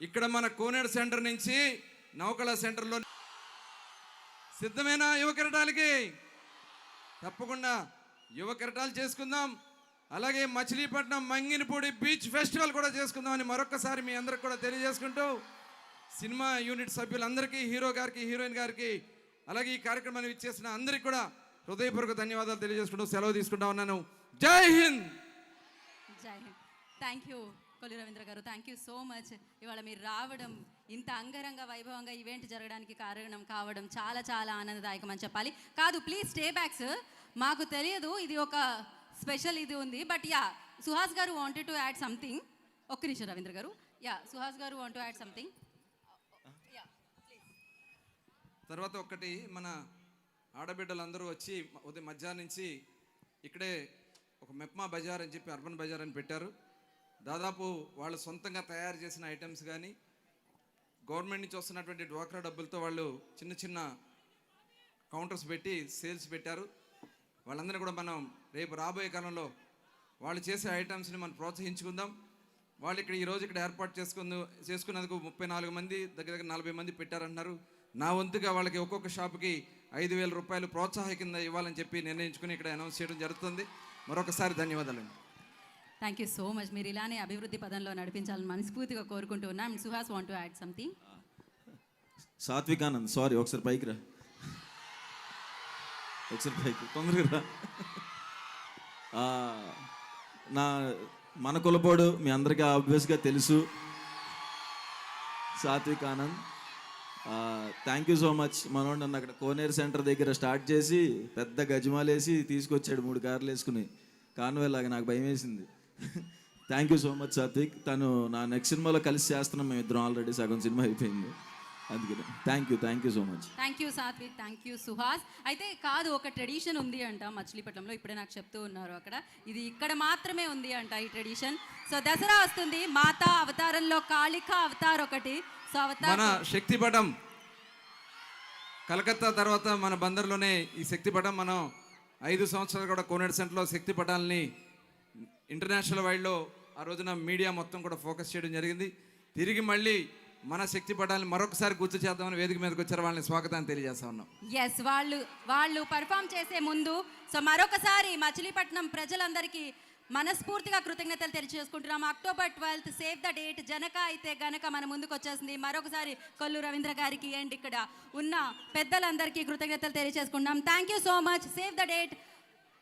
ఇక్కడ మన కోనేడు సెంటర్ నుంచి నౌకళ సెంటర్లో సిద్ధమైన యువ కెరటాలకి తప్పకుండా యువ కెరటాలు చేసుకుందాం. అలాగే మచిలీపట్నం మంగినపూడి బీచ్ ఫెస్టివల్ కూడా చేసుకుందామని మరొకసారి మీ అందరికి కూడా తెలియజేసుకుంటూ, సినిమా యూనిట్ సభ్యులందరికీ, హీరో గారికి, హీరోయిన్ గారికి, అలాగే ఈ కార్యక్రమాన్ని ఇచ్చేసిన అందరికీ కూడా హృదయపూర్వక ధన్యవాదాలు తెలియజేసుకుంటూ సెలవు తీసుకుంటా ఉన్నాను. జై హింద్. జై హింద్. థ్యాంక్ యూ కొల్లు రవీంద్ర గారు, థ్యాంక్ యూ సో మచ్. ఇవాళ మీరు రావడం, ఇంత అంగరంగ వైభవంగా ఈవెంట్ జరగడానికి కారణం కావడం చాలా చాలా ఆనందదాయకం అని చెప్పాలి. కాదు, ప్లీజ్ స్టే బ్యాక్ సార్, మాకు తెలియదు ఇది ఒక స్పెషల్ ఇది ఉంది. బట్ యా, సుహాస్ గారు వాంటెడ్ టు యాడ్ సంథింగ్. ఒక్క నిమిషం రవీంద్ర గారు. యా, సుహాస్ గారు వాంట్ టు యాడ్ సంథింగ్. తర్వాత ఒకటి, మన ఆడబిడ్డలందరూ వచ్చి ఉదయం మధ్యాహ్నం నుంచి ఇక్కడే ఒక మెప్మా బజార్ అని చెప్పి అర్బన్ బజార్ అని పెట్టారు. దాదాపు వాళ్ళు సొంతంగా తయారు చేసిన ఐటమ్స్ కానీ గవర్నమెంట్ నుంచి వస్తున్నటువంటి డ్వాక్రా డబ్బులతో వాళ్ళు చిన్న చిన్న కౌంటర్స్ పెట్టి సేల్స్ పెట్టారు. వాళ్ళందరినీ కూడా మనం రేపు రాబోయే కాలంలో వాళ్ళు చేసే ఐటమ్స్ని మనం ప్రోత్సహించుకుందాం. వాళ్ళు ఇక్కడ ఈరోజు ఇక్కడ ఏర్పాటు చేసుకున్నందుకు 34 మంది, దగ్గర 40 మంది పెట్టారంటున్నారు. నా వంతుగా వాళ్ళకి ఒక్కొక్క షాప్కి 5,000 రూపాయలు ప్రోత్సాహ కింద ఇవ్వాలని చెప్పి నిర్ణయించుకుని ఇక్కడ అనౌన్స్ చేయడం జరుగుతుంది. మరొకసారి ధన్యవాదాలండి. Thank you so much. మీరు ఇలానే అభివృద్ధి పదంలో నడిపించాలని మనస్ఫూర్తిగా కోరుకుంటూ ఉన్నాం. Suhas want to add something. Satvikanand, sorry, ఒకసారి పైకి రా, ఒకసారి పైకి తొందరగా రా. మన కులపోడు మీ అందరికీ ఆబ్వియస్గా తెలుసు, Satvik Anand. Thank you so much. మనోడు నన్ను అక్కడ కోనేరు సెంటర్ దగ్గర స్టార్ట్ చేసి పెద్ద గజమాలేసి తీసుకొచ్చాడు 3 కార్లు వేసుకుని, కాన్వే లాగా. నాకు భయం వేసింది. Thank you so much Satvik. తను నా నెక్స్ట్ సినిమాలో కలిసి చేస్తున్నాం మేము ఇద్దరం, ఆల్రెడీ సగం సినిమా అయిపోయింది. అందుకని thank you so much. Thank you Satvik, thank you Suhas. అయితే కాదు, ఒక ట్రెడిషన్ ఉంది అంట మచిలీపట్నంలో, ఇప్పుడే నాకు చెప్తూ ఉన్నారు అక్కడ, ఇది ఇక్కడ మాత్రమే ఉంది అంట ఈ ట్రెడిషన్. సో దసరా వస్తుంది, మాతా అవతారంలో కాళిక అవతార్ ఒకటి. సో మన శక్తిపటం కలకత్తా తర్వాత మన బందర్లోనే ఈ శక్తిపటం మనం 5 సంవత్సరాలు కూడా కోనేరు సెంటర్లో శక్తిపటాలని ఇంటర్నేషనల్ వైడ్లో ఆ రోజున మీడియా మొత్తం కూడా ఫోకస్ చేయడం జరిగింది. తిరిగి మళ్ళీ మన శక్తి పటాలను మరొకసారి గుర్తు చేద్దామని వేదిక మీదకి వచ్చారు. వాళ్ళని స్వాగతాన్ని తెలియజేస్తా ఉన్నాం. ఎస్, వాళ్ళు పర్ఫామ్ చేసే ముందు సో మరొకసారి మచిలీపట్నం ప్రజలందరికీ మనస్ఫూర్తిగా కృతజ్ఞతలు తెలియజేసుకుంటున్నాం. October 12th save the date Janaka Aithe గనక మన ముందుకు వచ్చేసింది. మరొకసారి కొల్లు రవీంద్ర గారికి అండ్ ఇక్కడ ఉన్న పెద్దలందరికీ కృతజ్ఞతలు తెలియజేసుకుంటున్నాం. Thank you so much. Save the date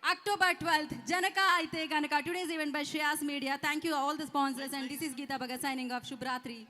October 12th Janaka Aithe Ganaka. Today's event by Shreyas media. Thank you all the sponsors and this is Geetha Bhagat signing off. శుభరాత్రి.